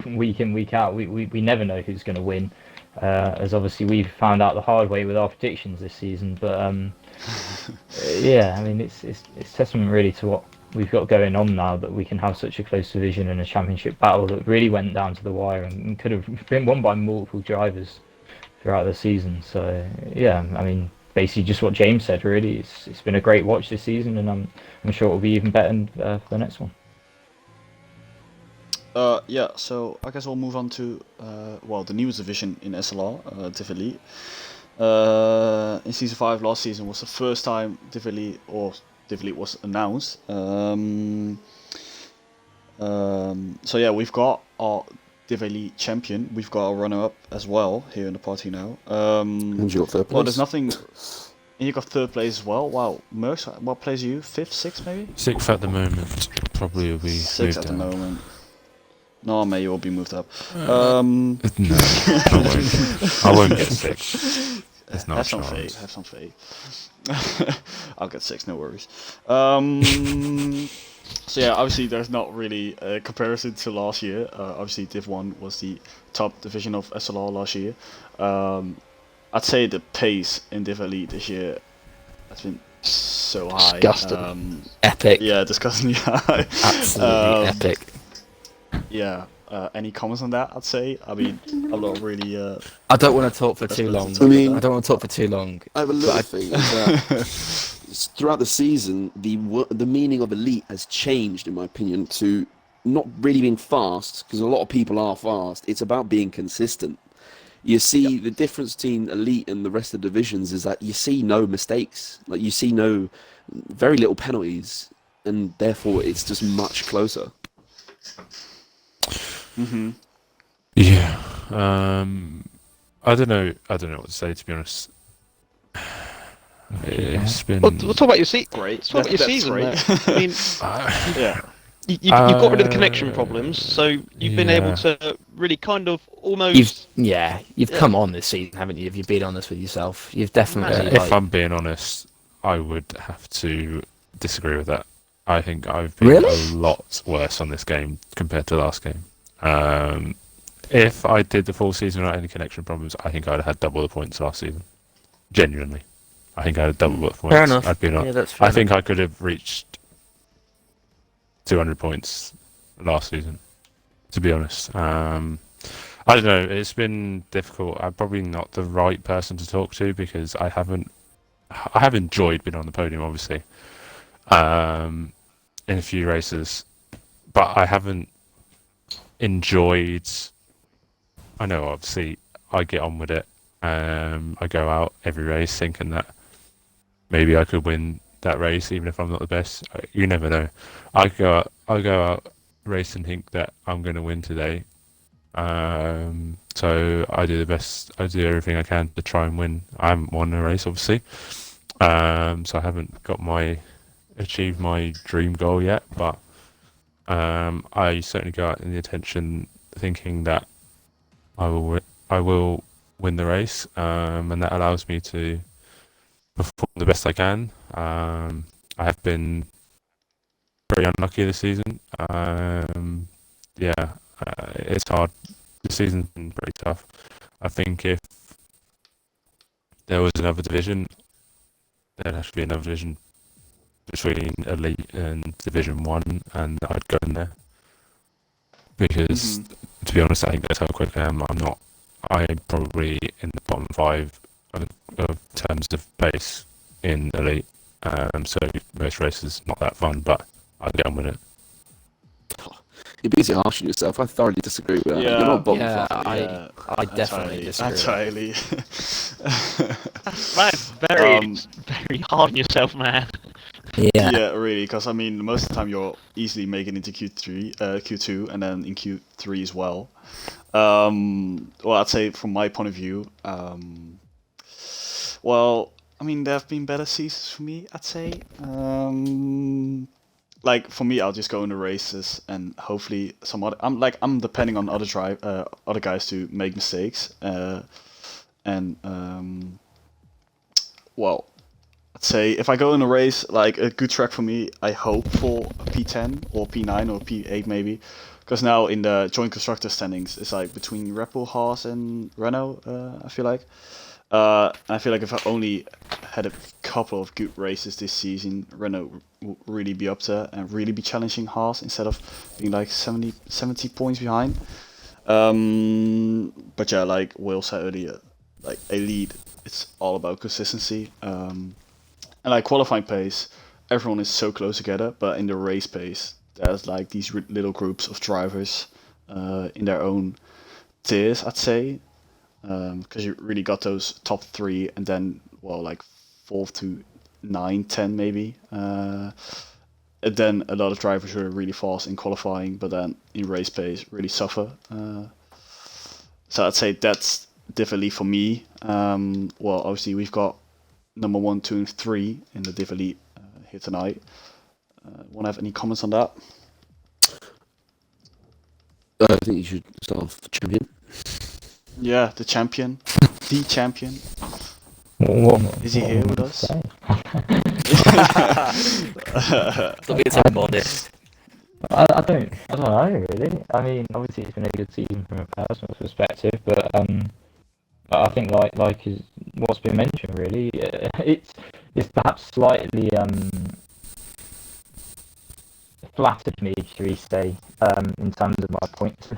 week in, week out. We never know who's going to win. As obviously we've found out the hard way with our predictions this season. But yeah, I mean, it's testament really to what we've got going on now, that we can have such a close division and a championship battle that really went down to the wire and could have been won by multiple drivers throughout the season. So yeah, I mean, basically just what James said. Really, it's been a great watch this season, and I'm sure it will be even better for the next one. Yeah, so I guess we'll move on to well, the newest division in SLR, Div Elite. In season 5 last season was the first time Div Elite was announced. So yeah, we've got our Div Elite champion. We've got our runner-up as well here in the party now. And you got third place. Well, there's nothing. And you got third place as well. Wow, Mercs, what place are you? 5th, 6th maybe? 6th at the moment. Probably will be 6th at the down. moment. No, maybe you'll be moved up. No, I won't get 6th. There's not Have a some chance. faith. Have some faith. I'll get 6, no worries. So yeah, obviously there's not really a comparison to last year. Obviously Div 1 was the top division of SLR last year. I'd say the pace in Div Elite this year has been so high. Disgusting. Epic. Yeah, disgustingly high. Absolutely epic. Yeah. Any comments on that? I'd say. I mean, I'm not really. I don't want to talk for too long. I mean- I don't want to talk for too long. I have a little thing. Is that throughout the season, the meaning of elite has changed, in my opinion, to not really being fast, because a lot of people are fast. It's about being consistent. You see, the difference between elite and the rest of the divisions is that you see no mistakes. Like, you see very little penalties, and therefore it's just much closer. Yeah. I don't know what to say, to be honest. It's been. Well, we'll talk about your seat. Great. Let's talk about your That's season. great. Though. I mean, Yeah. you've got rid of the connection problems, so you've been able Yeah. to really kind of almost. You've come on this season, haven't you? If you've been honest with yourself, you've definitely. If I'm being honest, I would have to disagree with that. I think I've been Really? a lot worse on this game compared to last game. If I did the full season without any connection problems, I think I'd have had double the points last season. Genuinely. I think I'd have double the points. Fair enough. I'd been on. Yeah, that's fair I think I could have reached 200 points last season, to be honest. I don't know. It's been difficult. I'm probably not the right person to talk to because I have enjoyed being on the podium, obviously, in a few races, but I haven't enjoyed. I know, obviously, I get on with it. I go out every race thinking that maybe I could win that race, even if I'm not the best. You never know. I go out race and think that I'm going to win today. So I do the best. I do everything I can to try and win. I haven't won a race, obviously. So I haven't achieved my dream goal yet. But I certainly go out in the intention thinking that I will win the race, and that allows me to perform the best I can. I have been pretty unlucky this season. It's hard. This season's been pretty tough. I think if there was another division, there'd have to be another division between Elite and Division 1, and I'd go in there. Because, to be honest, I think that's how quick I am. I'm probably in the bottom 5 of terms of pace in Elite. So most races not that fun, but I get on with it. You're busy harshing yourself. I thoroughly disagree with that. Yeah. You're not bottom Yeah, fluffing. I definitely disagree. Entirely. That's very, Um, very hard on yourself, man. Yeah. Yeah, really, because I mean, most of the time you're easily making into Q2, and then in Q3 as well. Well, I'd say from my point of view, well, I mean, there have been better seasons for me, I'd say. Like for me, I'll just go in the races and hopefully some other. I'm depending on other guys to make mistakes, and well, I'd say if I go in a race, like a good track for me, I hope for a P10 or P9 or P8 maybe, because now in the joint constructor standings, it's like between Red Bull, Haas, and Renault. I feel like. And I feel like if I only had a couple of good races this season, Renault would really be up there and really be challenging Haas instead of being like 70 points behind. But yeah, like Will said earlier, like a lead, it's all about consistency. And like qualifying pace, everyone is so close together, but in the race pace, there's like these little groups of drivers in their own tiers, I'd say. Because you really got those top three, and then well, like 4th to 9, 10 maybe. And then a lot of drivers who are really fast in qualifying, but then in race pace really suffer. So I'd say that's definitely for me. Well, obviously we've got number 1, 2, and 3 in the Div Elite here tonight. Want to have any comments on that? I think you should start off champion. Yeah, the champion. The champion. Is he here with us? Look, it's a modest. I don't know really. I mean, obviously it's been a good season from a personal perspective, but I think like is what's been mentioned really. It's perhaps slightly flattered me, should we say, in terms of my points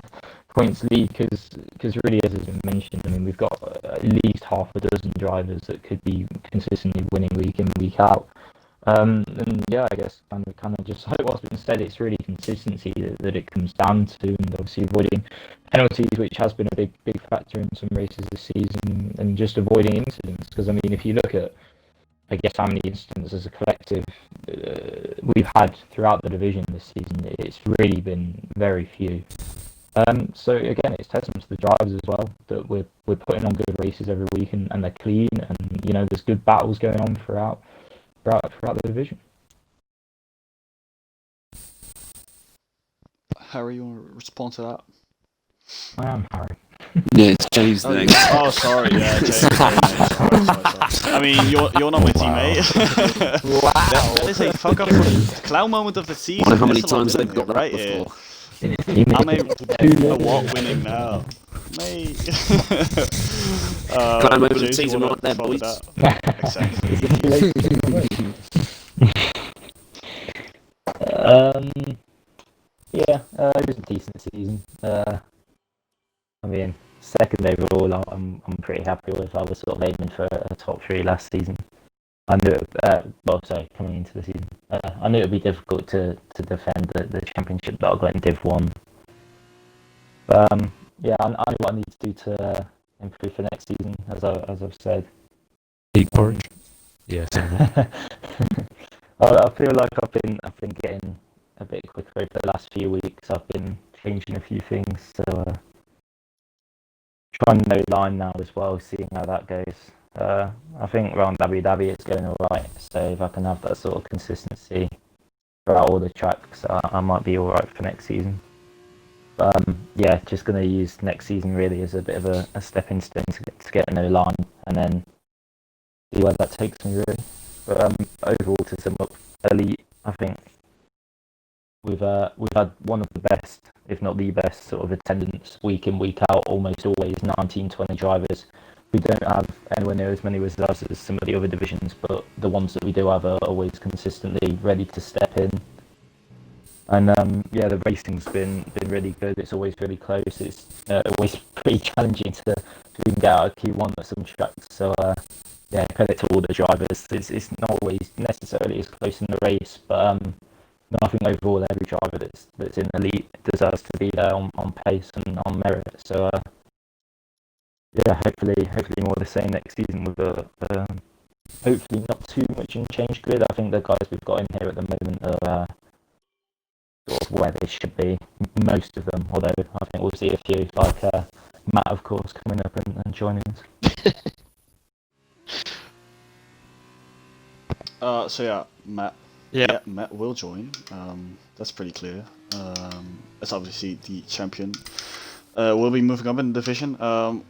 lead, because really, as has been mentioned, I mean, we've got at least half a dozen drivers that could be consistently winning week in, week out. And yeah, I guess kind of just like what's been said, it's really consistency that it comes down to, and obviously avoiding penalties, which has been a big factor in some races this season, and just avoiding incidents. Because I mean, if you look at, I guess, how many incidents as a collective we've had throughout the division this season, it's really been very few. So again, it's testament to the drivers as well that we're putting on good races every week, and they're clean, and you know there's good battles going on throughout the division. Harry, you want to respond to that? I am Harry. Yeah, it's James next. Oh, sorry, yeah, James. Sorry. I mean, you're not my teammate. Wow. that is a fuck up clown moment of the season. I wonder how many There's a lot times they've winning got right that here. before. I'm a award winning now. Mate. Clown moment of the James, season you wanna right there, follow boys. that? Exactly. Yeah, it was a decent season. I mean, second overall, I'm pretty happy with. I was sort of aiming for a top 3 last season. I knew coming into the season, I knew it would be difficult to defend the championship that I got in Div 1. But yeah, I know what I need to do to improve for next season, as I've said. Eat porridge. Yes. I feel like I've been getting a bit quicker over the last few weeks. I've been changing a few things, so trying to know line now as well, seeing how that goes. I think around Abu Dhabi it's going alright, so if I can have that sort of consistency throughout all the tracks, I might be alright for next season. But yeah, just going to use next season really as a bit of a stepping stone to get a no line, and then see where that takes me really. But overall, to sum up, Elite, I think we've had one of the best, if not the best, sort of attendance week in, week out, almost always 19-20 drivers. We don't have anywhere near as many results as some of the other divisions, but the ones that we do have are always consistently ready to step in. And yeah, the racing's been really good. It's always really close. It's always pretty challenging to even get out of Q1 at some tracks. So yeah, credit to all the drivers. It's not always necessarily as close in the race, but No, I think overall every driver that's in elite deserves to be there on pace and on merit. So yeah, hopefully more of the same next season with a hopefully not too much in change grid. I think the guys we've got in here at the moment are sort of where they should be, most of them. Although I think we'll see a few like Matt, of course, coming up and joining us. So yeah, Matt. Yeah. Matt will join. That's pretty clear. As obviously the champion. We'll be moving up in the division.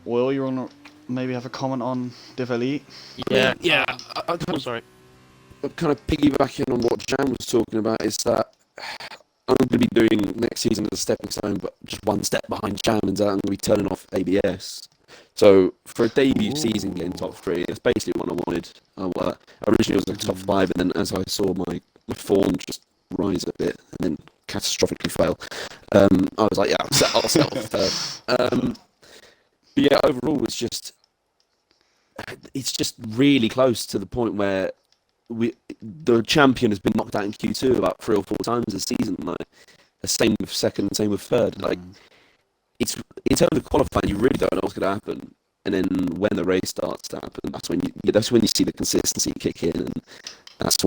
Will, you wanna maybe have a comment on Div Elite? Yeah. Yeah, I Oh, sorry. kind of piggybacking on what Jan was talking about is that I'm going to be doing next season as a stepping stone, but just one step behind Jan, and I'm going to be turning off ABS. So for a debut season getting top 3, that's basically what I wanted. Originally it was like top 5, and then as I saw my form just rise a bit and then catastrophically fail, I was like, yeah, I'll settle for third. But yeah, overall it's just really close to the point where the champion has been knocked out in Q2 about 3 or 4 times this season. Like, the same with second, same with third. Like, it's in terms of qualifying, you really don't know what's going to happen. And then when the race starts to happen, that's when you see the consistency kick in, and that's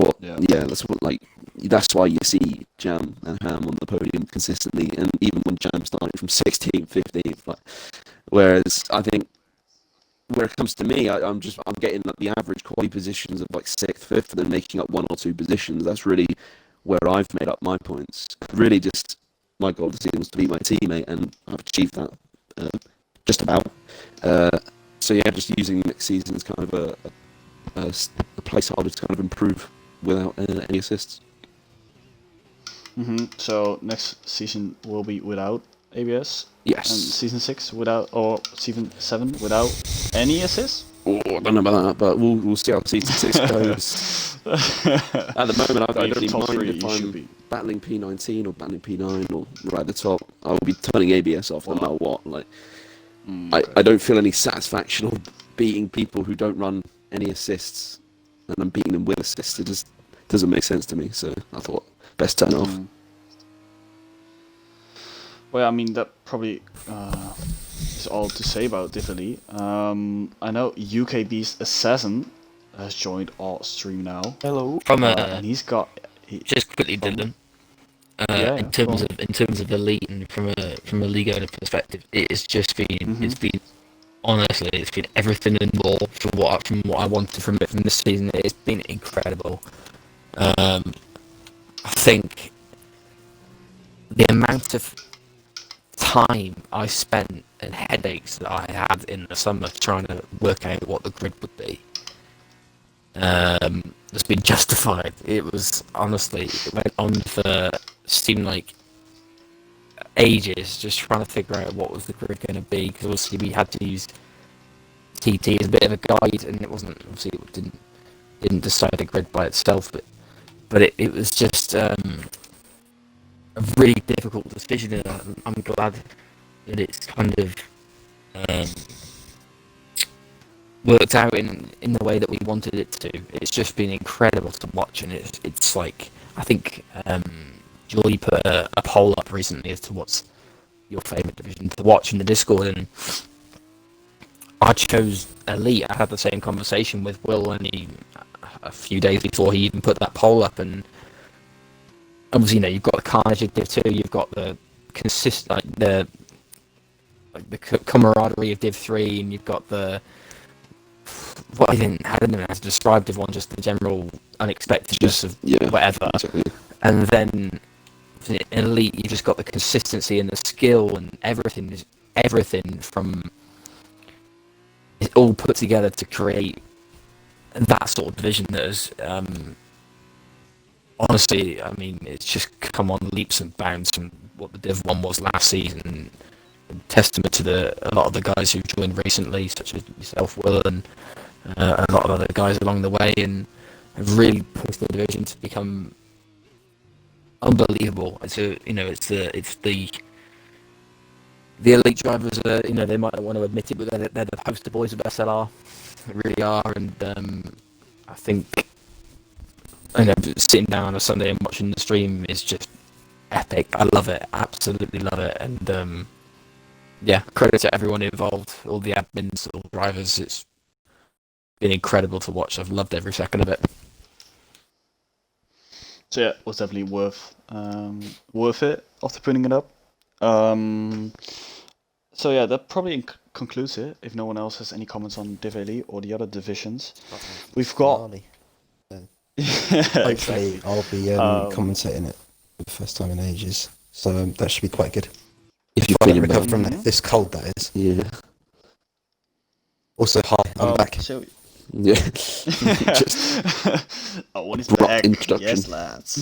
why you see Jam and Ham on the podium consistently. And even when Jam started from 16th, 15th, like, whereas I think, where it comes to me, I'm getting like the average quality positions of like 6th, 5th, and then making up 1 or 2 positions. That's really where I've made up my points. Really, just my goal this season was to beat my teammate, and I've achieved that just about. So yeah, just using next season as kind of a placeholder to kind of improve without any assists. So next season will be without ABS. Yes. And season 6 without, or season 7 without any assists? Oh, I don't know about that, but we'll see how season 6 goes. At the moment, I don't really mind if I'm battling P19 or battling P9 or right at the top. I will be turning ABS off no matter what. Like, I don't feel any satisfaction of beating people who don't run any assists, and I'm beating them with assists. It just doesn't make sense to me. So I thought best turn off. Well, I mean, that probably is all to say about Div Elite. I know UK Beast Assassin has joined our stream now. Hello. And he's got just quickly, Dylan. In terms of elite and from a league owner perspective, it's just been it's been everything and more from what I wanted from it from this season. It's been incredible. I think the amount of time I spent and headaches that I had in the summer trying to work out what the grid would be has been justified. It was honestly, it went on for seemed like ages just trying to figure out what was the grid going to be, because obviously we had to use TT as a bit of a guide, and it wasn't, obviously it didn't decide a grid by itself, but it was just a really difficult decision, and I'm glad that it's kind of worked out in the way that we wanted it to. It's just been incredible to watch, and it's like, I think Julie put a poll up recently as to what's your favourite division to watch in the Discord, and I chose Elite. I had the same conversation with Will only a few days before he even put that poll up, and obviously, you've got the carnage of Div 2, you've got the the camaraderie of Div 3, and you've got the I don't know how to describe Div 1, just the general unexpectedness of whatever. Exactly. And then in Elite, you've just got the consistency and the skill, and everything from it's all put together to create that sort of division that is honestly, I mean, it's just come on leaps and bounds from what the Div 1 was last season. Testament to a lot of the guys who joined recently, such as yourself, Will, and a lot of other guys along the way, and have really pushed the division to become unbelievable. The elite drivers are, they might not want to admit it, but they're the poster boys of SLR. They really are, and I think I know, sitting down on a Sunday and watching the stream is just epic. I love it, absolutely love it, and yeah, credit to everyone involved, all the admins, all the drivers. It's been incredible to watch. I've loved every second of it. So yeah, it was definitely worth it after putting it up. So yeah, that probably concludes it. If no one else has any comments on Div Elite or the other divisions, we've got. Hopefully, I'll be commentating it for the first time in ages, so that should be quite good. If you're I don't feeling recover better. from this cold, that is. Yeah. Also, hi, I'm back. So, Yeah. Just oh, what is abrupt back? introduction. Yes, lads.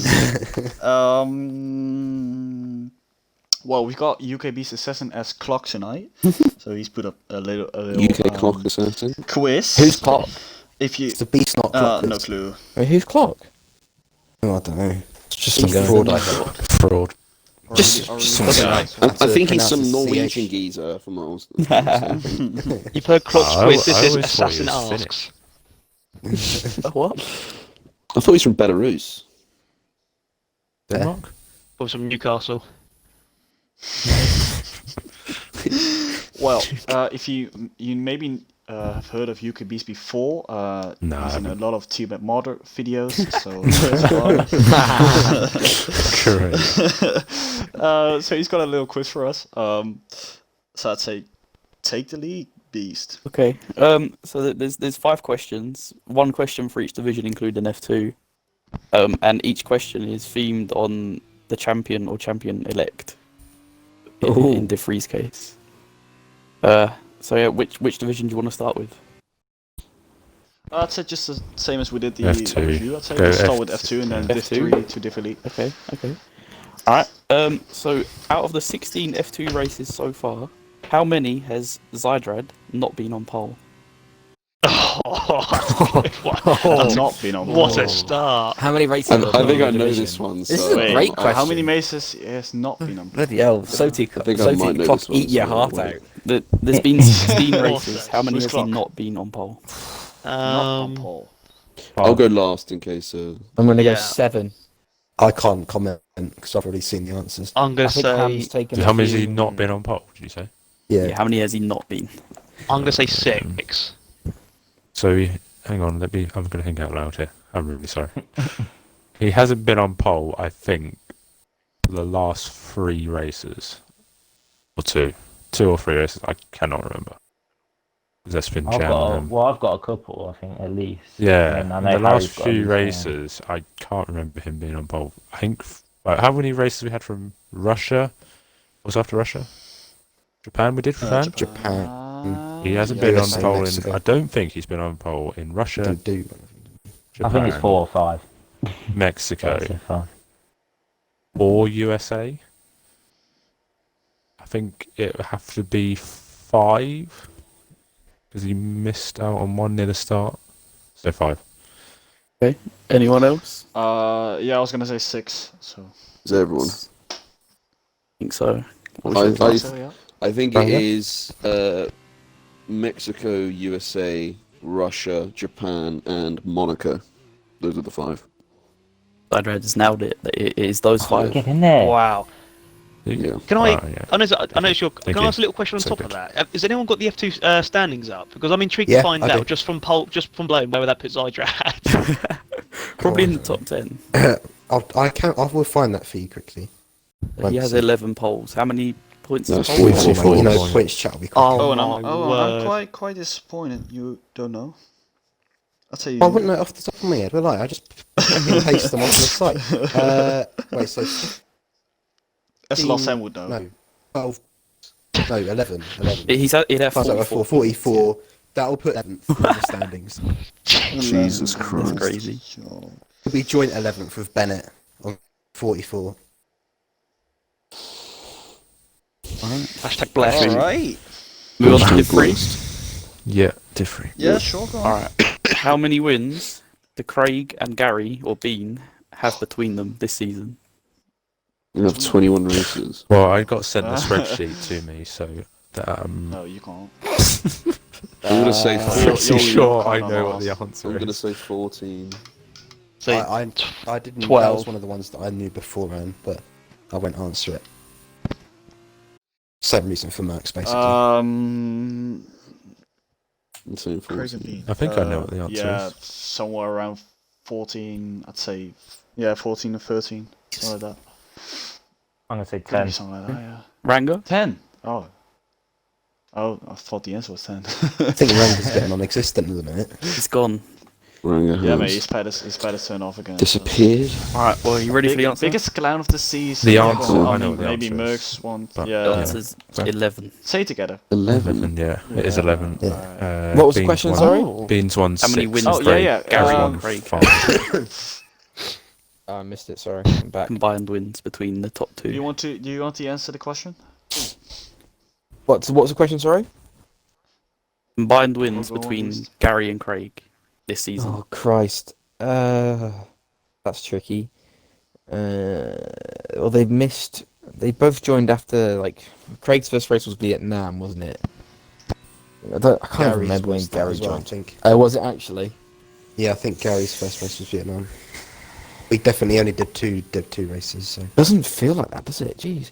Well, we've got UKB's assassin as Clock tonight, so he's put up a little UK clock assassin. quiz. Who's Clock? If you It's the beast, not clock. no clue. Wait, who's Clock? Oh, I don't know. It's just He's some fraud, fraud. I thought. Fraud. Just some guy. I think he's pronounce some it Norwegian CH. geezer from what I was. You've heard Clock's I quiz. This is always thought he Assassin was Asks. What? I thought he's from Belarus. Denmark? Or from Newcastle. Well, if you maybe have heard of UKBs before, No, I he's in a haven't. lot of Tibet modder videos, so Correct. so he's got a little quiz for us. So I'd say take the lead, Beast. Okay. So there's 5 questions. 1 question for each division, including F2. And each question is themed on the champion or champion elect. In DeFree's case. So yeah, which division do you want to start with? I'd say just the same as we did the F2. review. I'd say Go we'll start F2. with F2 and then F2. Div 3 to Div Elite. Okay. Alright. So out of the 16 F2 races so far, how many has Zydrad not been on pole? That's not been on. What a start! How many races? And are I there think in I the know division? this one. This is so a great How question. many maces has not been on? Bloody hell, Soti I think I might know Clock, this one, eat your so heart wait. out. There's been 16 races. How many Who's has Clock? he not been on pole? Not on pole. I'll go last in case. I'm gonna Yeah. go 7. I can't comment because I've already seen the answers. I'm I gonna think say Ham's taken How a many has he few- not been on pole, did you say? Yeah. How many has he not been? 6. So, hang on, I'm going to think out loud here. I'm really sorry. He hasn't been on pole, I think, for the last 3 races. Or 2. 2 or 3 races, I cannot remember. That's been I've Chan. got a couple, I think, at least. Yeah, And I in know the Harry's last got at few least, races, I can't remember him being on pole. I think, how many races we had from Russia? What was after Russia? Japan we did for Japan? Japan. He hasn't yeah, been on USA, pole Mexico. in... I don't think he's been on pole in Russia, Don't do. Japan, I think it's 4 or 5. Mexico, So far. or USA. I think it would have to be 5, because he missed out on 1 near the start. So 5. Anyone else? Yeah, I was gonna say 6. So. Is everyone? I think so. So, yeah. I think Brother? it is Mexico, USA, Russia, Japan, and Monaco. Those are the 5. Zydrad has nailed it. It is those 5. Get in there. Wow. Yeah. Can I? Yeah. I know it's your. Thank Can I you. ask a little question on So top good. of that? Has anyone got the F2 standings up? Because I'm intrigued Yeah, to find I out do. just from blowing where that puts Zydrad. Probably in the top 10. I will find that for you quickly. He has 11 poles. How many points is That's pole? 44. You know, points. points chat will be quick. Oh, And my I'm word. quite disappointed you don't know. I'll tell you. I wouldn't know it off the top of my head, will I? I just copy and paste them onto the site. Wait, so SLR Sam would know. no, 12, no, 11. He'd have Plus, 44. 44. That'll put 11th in the standings. Jesus Christ. That's crazy. We'll be joint 11th with Bennett on 44. Hashtag bless. Alright. Move on to Go Free. Yeah, different. Yeah, sure, go on. Alright. How many wins do Craig and Gary, or Bean, have between them this season? You have 21 races. Well, I got sent the spreadsheet to me, so that, No, you can't. I'm gonna say Uh, I'm you're- pretty you're sure I kind of know what the lost. answer I'm gonna is. say 14. So I didn't. That 12. was one of the ones that I knew beforehand, but I won't answer it. Same reason for Mercs, basically. So Crazy. I think I know what the answer yeah, is. somewhere around 14. I'd say, yeah, 14 or 13, something like that. I'm gonna say Could be 10. something like that. Yeah. Ranga? 10. Oh. Oh, I thought the answer was 10. I think Ranga's getting non-existent at the minute. He's gone. Ranga Yeah, mate, has his pad is turned off again. disappeared. Alright, well, are you ready for the answer? Biggest clown of the season. The Come answer, on, I know what the maybe answer is, Mercs one. but- Yeah. The Yeah. answer's So- 11. Say it together. 11. Yeah, it is 11. Yeah. What was the Beans question, won- sorry? Beans won How many 6. wins Oh, did yeah, yeah, Gary um, and Craig 5. Oh, I missed it. Sorry. I'm back. combined wins between the top Do you two? want to answer the question? What's the question? Sorry. Combined wins Go on, between please. Gary and Craig this season. Oh Christ. That's tricky. Well, they've missed. They both joined after Craig's first race was Vietnam, wasn't it? I can't Gary's remember when was that Gary as well, I joined. think. Was it actually? Yeah, I think Gary's first race was Vietnam. We definitely only did two races, so. Doesn't feel like that, does it? Jeez.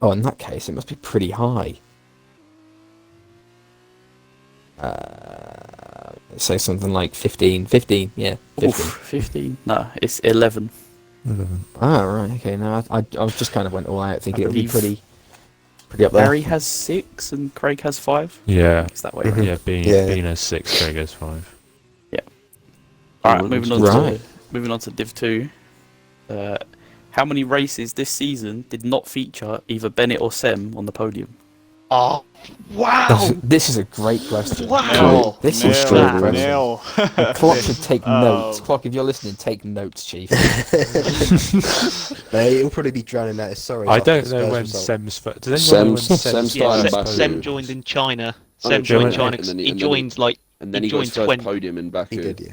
Oh, in that case, it must be pretty high. Say something like 15. 15, yeah. 15. Oof, 15. No, it's 11. 11. Ah, right, okay. No, I was just kind of went all out thinking it would be believe pretty up there. Gary has 6 and Craig has 5. Yeah, It's that way, right? yeah. Bean Yeah. has 6, Craig has 5. Alright, Right, moving on to Div 2. How many races this season did not feature either Bennett or Sem on the podium? Oh, wow! This is a great question. Wow! This Nail, is nail, straight question. nail. Clock should take notes. Oh. Clock, if you're listening, take notes, Chief. No, it'll probably be drowning out his sorry. I after don't the know Spurs when result. Sem's first. Does anyone know when Sem's Sem's Yeah, started first back. Sem joined in China. Oh, Sem no, joined China, China. and then He he- and then joined like And then he he got his joined first 20. podium in Baku. He did, yeah.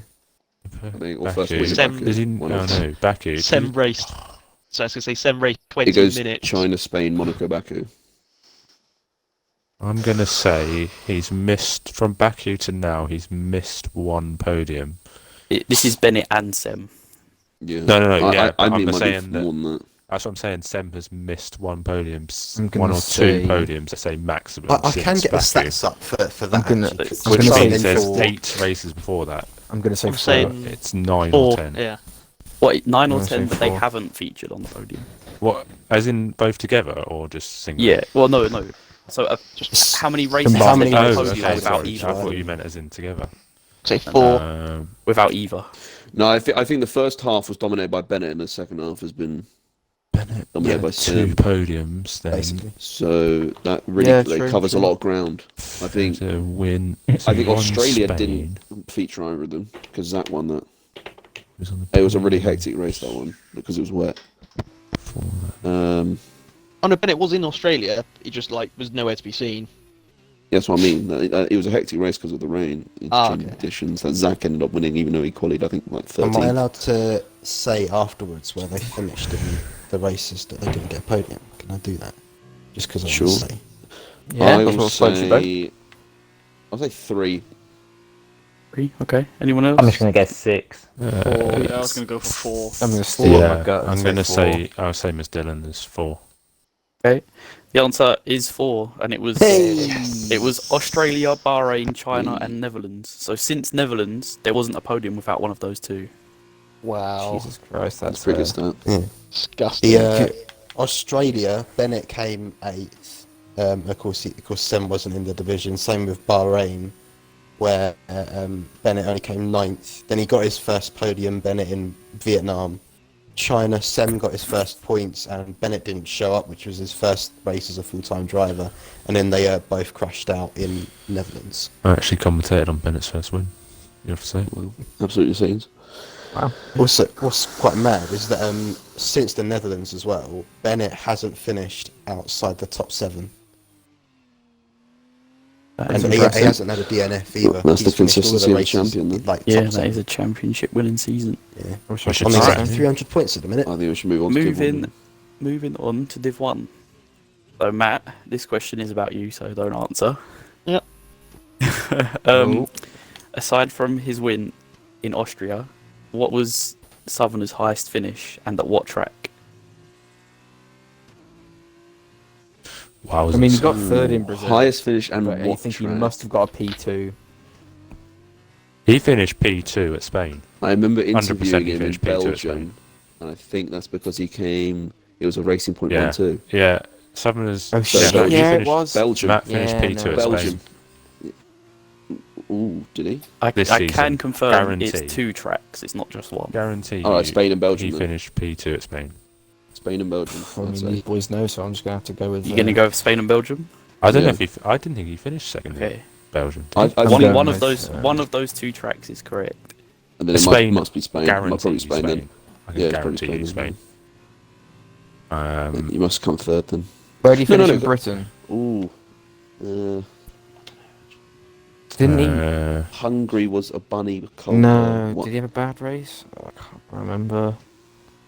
I think, or first Baku. win in Sem- Baku. Does he? One Oh of them. no, Baku. Sem raced. So I was gonna say Sem raced It 20 goes minutes. China, Spain, Monaco, Baku. I'm gonna say he's missed from Baku to now. He's missed one podium. This is Bennett and Sem. Yeah. No, yeah, I but mean, I'm it might be saying that- more than that. That's what I'm saying. Sem has missed one podium, I'm gonna one or say- two podiums. I say maximum. I since can get the Baku, stats up for that. gonna- actually, 'cause I'm which gonna say means there's for- 8 races before that. I'm going to say I'm 4. saying- It's 9 4. or 10. Yeah. What, 9 or I'm 10, saying but they 4. haven't featured on the podium? What? As in both together or just single? Yeah, well, no. So, how many races Combined. have How they many got on Oh, the races podium okay. have without Sorry, each I either? other? thought you meant as in together. Say 4. Without either. No, I think the first half was dominated by Bennett, and the second half has been Bennett, dominated by 2 Sem. podiums. Then basically. So that really Yeah, like, true, covers true. a lot of ground. I think. to win. I think won Australia Spain. didn't feature either of them because Zach won that. Was on the It was a really podium hectic race, that one, because it was wet. for that. Oh no, Bennett was in Australia. He just was nowhere to be seen. That's what I mean. It was a hectic race because of the rain. Ah, Extreme okay. conditions that Zach ended up winning, even though he qualified, I think, like Am I 13th. allowed to say afterwards where they finished in the races that they didn't get a podium? Can I do that? Just because I Sure. want to say. Yeah, I that's will what floats your boat. say. I'll say 3. 3, okay. Anyone else? I'm just gonna guess 6. Yeah, I was gonna go for 4. I'm going to steal my Yeah, gut. and I'm gonna 4. say I'll say Miss Dylan is 4. Okay. The answer is 4, and it was it was Australia, Bahrain, China, and Netherlands. So since Netherlands, there wasn't a podium without one of those two. Wow. Jesus Christ, That's that's pretty good stat. Disgusting. The Australia, Bennett came 8th. Of course, Sem wasn't in the division. Same with Bahrain, where Bennett only came 9th. Then he got his first podium, Bennett, in Vietnam. China, Sem got his first points, and Bennett didn't show up, which was his first race as a full-time driver. And then they both crashed out in Netherlands. I actually commentated on Bennett's first win. You have to say. Well, absolutely scenes. Wow. Also, what's quite mad is that since the Netherlands as well, Bennett hasn't finished outside the top 7. That And is he impressive. hasn't had a DNF either. That's the He's finished all consistency of a races champion, in, then. like, Yeah, top that 7. is a championship winning season. Yeah. I I should mean, he's try. on 300 points at the minute. I think we should move on to Div 1. Moving on to Div 1. So Matt, this question is about you, so don't answer. Yep. aside from his win in Austria, what was Southerner's highest finish and at what track? Wow. I mean, he got third in Brazil. Highest finish and but I what think he track? must have got a P2. He finished P2 at Spain. I remember 100% interviewing he him in finished P2 at Belgium, Spain. and I think that's because he came. It was a Racing Point Yeah. 1-2. Yeah. Southerner's. Oh, So shit, Belgium yeah, it finished, was. Belgium. Matt finished Yeah, P2 no, at Belgium. Spain. Ooh, did he? I This can season, confirm guarantee. it's 2 tracks. It's not just one. Guarantee. All right, Spain and Belgium. He Then. finished P2 at Spain. Spain and Belgium. I I'd mean, say. these boys know, so I'm just gonna have to go with. You gonna go with Spain and Belgium? I don't know Yeah. if he. I didn't think he finished second in Okay. Belgium. I Did he? think- going One of with, those one of those 2 tracks is correct. And then it Spain, must be Spain. Might Guarantee probably Spain then. I can Yeah, it's probably guarantee you Spain. Spain. You must come third then. Where did he No, no, finish no. in Britain? Ooh. Didn't he? Hungary was a Bunny Colker. No. What? Did he have a bad race? Oh, I can't remember.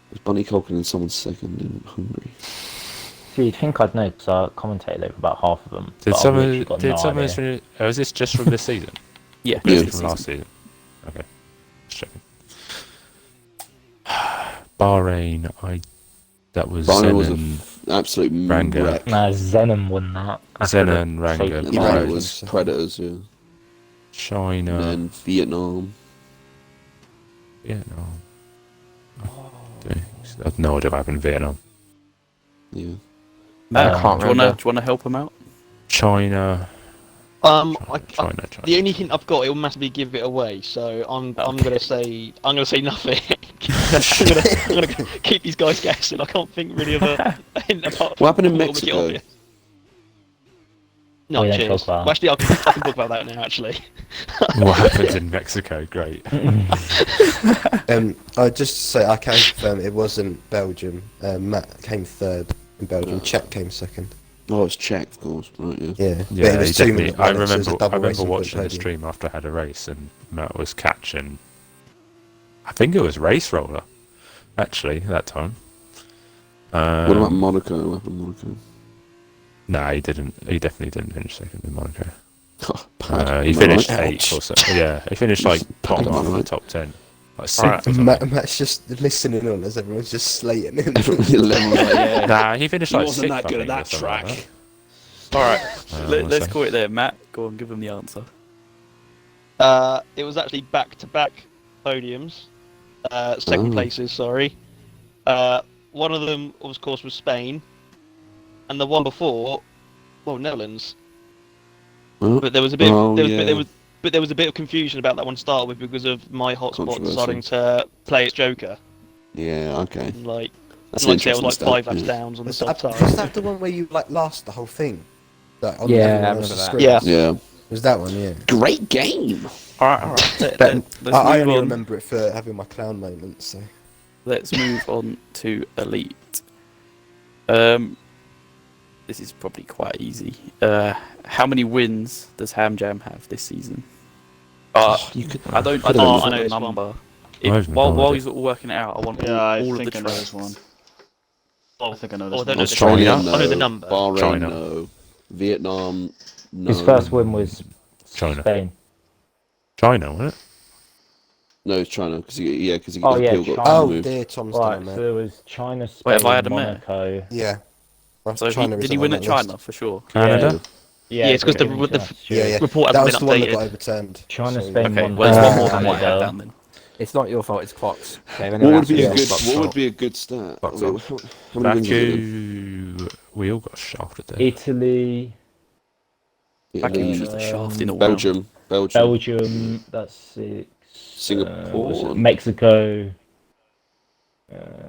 Was Bunny Colker and someone second in Hungary? So you'd think I'd know because I commentated over about half of them. Did but I've someone? literally got Did no someone idea. finish? Was this just from this season? Yeah. Yeah. From last season. Okay. Just checking. Bahrain. That was Bahrain was Zenon, Absolute Ranga. wreck. Nah, Zenon won that. Zenon, Ranga, Totally Yeah, Bahrain, it was Predators, yeah. China, And then Vietnam. Vietnam. I have no idea what happened in Vietnam. Yeah. Matt, I can't do you remember. wanna help him out? China. China. China. The only hint I've got, it'll massively give it away. So I'm gonna say nothing. I'm gonna keep these guys guessing. I can't think really of a hint apart. What happened in from what would be Mexico? obvious. No, We don't cheers. talk about Well, actually, I can talk about that now. Actually. What happened in Mexico? Great. I just say I can confirm it wasn't Belgium. Matt came third in Belgium. Czech came second. Oh, it's Czech, of course. Right, yeah. Yeah, but Yeah, it was he 2 definitely. minute I one, so it was a remember. I double remember racing point watching the podium. stream after I had a race, and Matt was catching. I think it was race roller, actually, that time. What about Monaco? What happened in Monaco? Nah, he didn't. He definitely didn't finish second in Monaco. Oh, bad. He Am I finished right? 8th or so. Yeah, he finished like top Am I 1 of the right? top 10. Like 6th Alright. or something. Matt's just listening on as everyone's just slating him. Yeah. Nah, he finished like 6th. Wasn't that I good at think, or that something like track. All right. One Let's sec. call it there. Matt, go on, give him the answer. It was actually back-to-back podiums, second Oh. places. Sorry. One of them, of course, was Spain, and the one before, Netherlands. Well, But there was a bit. Oh, there was, yeah. there was a bit of confusion about that one to start with because of my hotspot Controversy. deciding to play its Joker. yeah, okay. And, like, That's an there was interesting like stat, 5 laps yeah. downs on the Was soft that, tire. was that the one where you like lost the whole thing? Like, on Yeah, everyone I else's remember screen? that. Yeah. Yeah. Was that one? Yeah. Great game. All right. Let's I move only on. remember it for having my clown moments. So. Let's move on to Elite. This is probably quite easy. How many wins does Ham Jam have this season? You could, I don't I want know the this one. number. I have no While idea. you're all working it out, I want Yeah, I all of think the I know tracks. this one. Oh, I think I know oh, this I don't one. know the Australia, track. no. I know the number. Bahrain, China. no. Vietnam, no. His first win was China. Spain. China, wasn't it? No, it's China, because he Oh, yeah, Peel got China. Oh removed. dear, Tom's Right, done it, so mate. there was China, Spain, have I had a mare? Monaco. Yeah. Well, So China did isn't he win on at that list. China for sure? Canada. Yeah, Yeah, it's 'cause the- pretty with the- much, Yeah, yeah. Report That hasn't was been the one that updated. got overturned. China, So- Spain, Okay, Monaco, well, it's one more Ah, than what I had Canada. down then. It's not your fault. It's clocks. Okay, What would be a Yeah. good? Clocks What would fault. be a good stat? Clocks Wait, how many wins was it? Baku. We all got shafted there. Italy, Italy, Baku's the shaft in a while. Belgium, Belgium, that's 6. Singapore. Was it Mexico.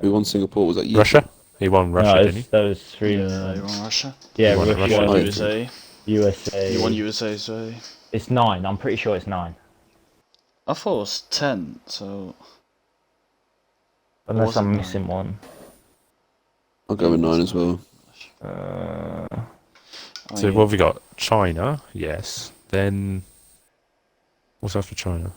Who won Singapore? Was that you? Russia. He won Russia, No, didn't he? that was 3. Yeah, you won Russia. Yeah, You won it, You Russia, won Right. USA. USA. You won USA, so... It's 9. I'm pretty sure it's 9. I thought it was 10, so... Unless was it I'm 9? missing one. I'll go with 9 as well. So what have we got? China, yes. Then what's after China?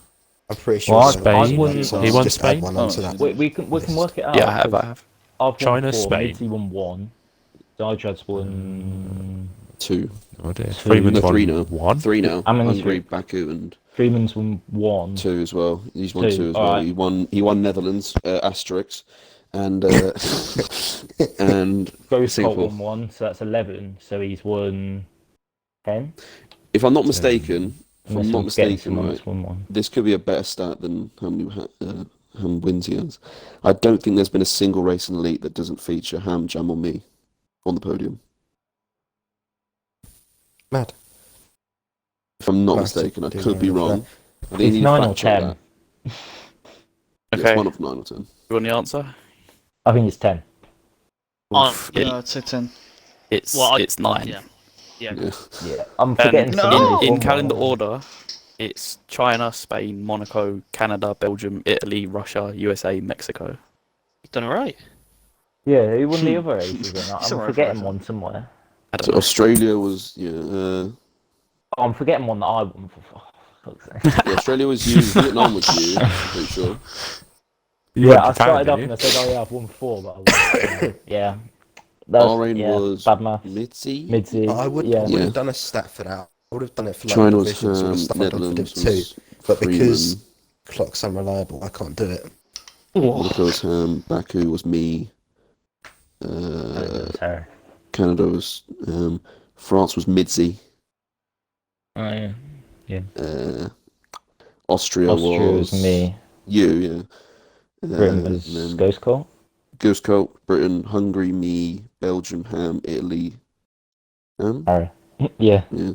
I'm pretty sure. Well, it's Spain. one, He so won just add Spain? one onto Oh, that. We can work it out. Yeah, I have. I've won China, 4, Spain. Mitzi won 1. Dijad's won 2. Oh dear. Two. Freeman's No, 3 won now. 1. 3 now. How many Hungary, three? Baku, and Freeman's won 1. 2 as well. He's won 2, 2 as well. alright. He won Netherlands, Asterix, and and Ghost Colt Singapore. won 1, so that's 11. So he's won 10. If I'm not mistaken, Unless I'm forgetting someone that's won 1. this could be a better stat than how many wins he has. I don't think there's been a single race in Elite that doesn't feature Ham, Jam, or me on the podium. Mad. If I'm not Nice. mistaken, I Do could be remember wrong. I think It's you need to 9 or fact check 10. that. Okay. It's one of 9 or 10. You want the answer? I think it's 10. Oof, Yeah, I'd say 10. it's 9. Yeah. Yeah. Yeah. Yeah, I'm And forgetting someone who's in won calendar 1. order, it's China, Spain, Monaco, Canada, Belgium, Italy, Russia, USA, Mexico. You've done alright. Yeah, who won the other races? Then? It's I'm alright, forgetting right? one somewhere. I don't So know. Australia was Oh, I'm forgetting one that I won for. Fuck's sake. yeah, Australia was you, Vietnam was you, I'm pretty sure. You Yeah, went I to Japan, started off didn't and you? I said, "Oh yeah, I've won 4, but I won." Yeah, that Bahrain yeah, was bad math. Mitzi. Midzy. I would Yeah. have done a stat for that. I would have done it for like China was divisions or the stuff I've done for Netherlands Div 2. was But because Freeman. clock's unreliable, I can't do it. Monaco was Ham. Baku was me. Sorry. Canada was France was Midzi. Oh yeah. Austria was me. You, yeah. Britain and was then Ghost Colt. Goose Coat, Britain, Hungary, me, Belgium, Ham, Italy, Ham, Sorry. Yeah. yeah.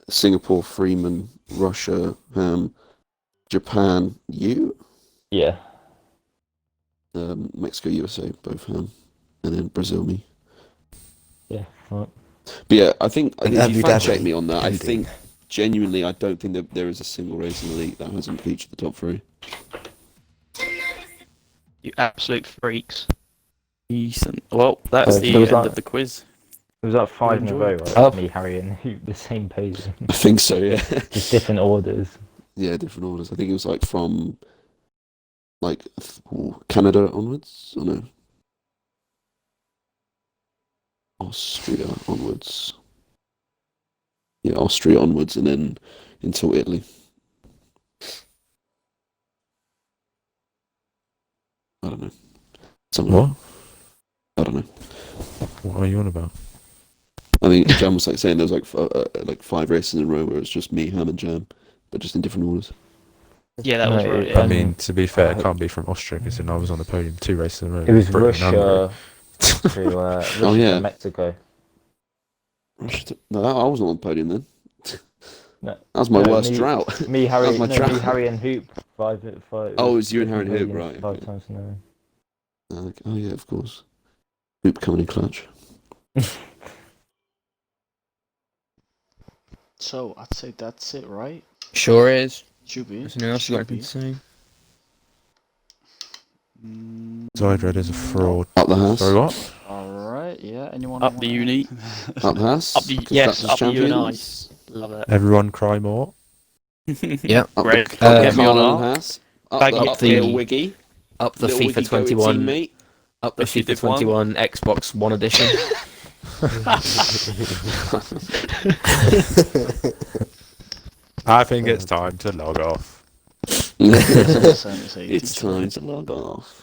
Singapore, Freeman, Russia, Ham, Japan, you, Yeah. Mexico, USA, both Ham, and then Brazil, me. Yeah. Right. But yeah, I think And if Abu you fact Dhabi, check me on that, I ending. think genuinely I don't think that there is a single race in the league that hasn't featured the top 3. You absolute freaks. Decent. Well, that's the there was end that- of the quiz. It was like 5 in a row, enjoy? right? Oh. Me, Harry, and the same pose, I think so, yeah. just different orders. Yeah, different orders. I think it was like from like Canada onwards, or no? Austria onwards. Yeah, Austria onwards, and then until Italy. I don't know. Something What? I don't know. What are you on about? I think Jam was like saying there was like 5 races in a row where it's just me, Ham, and Jam, but just in different orders. Yeah, that was No, right. it- Yeah. I mean, to be fair, it can't be from Austria because I was on the podium 2 races in a row. It was Britain and Hungary. Russia to Russia Oh, yeah. to Mexico. No, I wasn't on the podium then. No. That was my No, worst me- drought. Me, Harry, That was my me, drought. Harry, and Hoop. 5. Oh, it was you and Harry and Hoop, podiums right, 5 okay. times in a row. Oh yeah, of course. Hoop coming in clutch. So I'd say that's it, right? Sure is. Should be. Anything else you got Should be. to say? Zyred is a fraud. Up the house. Sorry, what? Alright, yeah. Anyone? Up the uni. Up the house. Up the, yes, Constructors up the UNI. champions. Love it. Everyone cry more. Yep. Up Great. the, up Get the me on Carlisle that. house. Up Bag the up uphill the- Wiggy. Up the Little FIFA Wiggy goated 21. teammate. Up the If you FIFA did one. 21 Xbox One edition. I think it's time to log off. It's It's time to log off.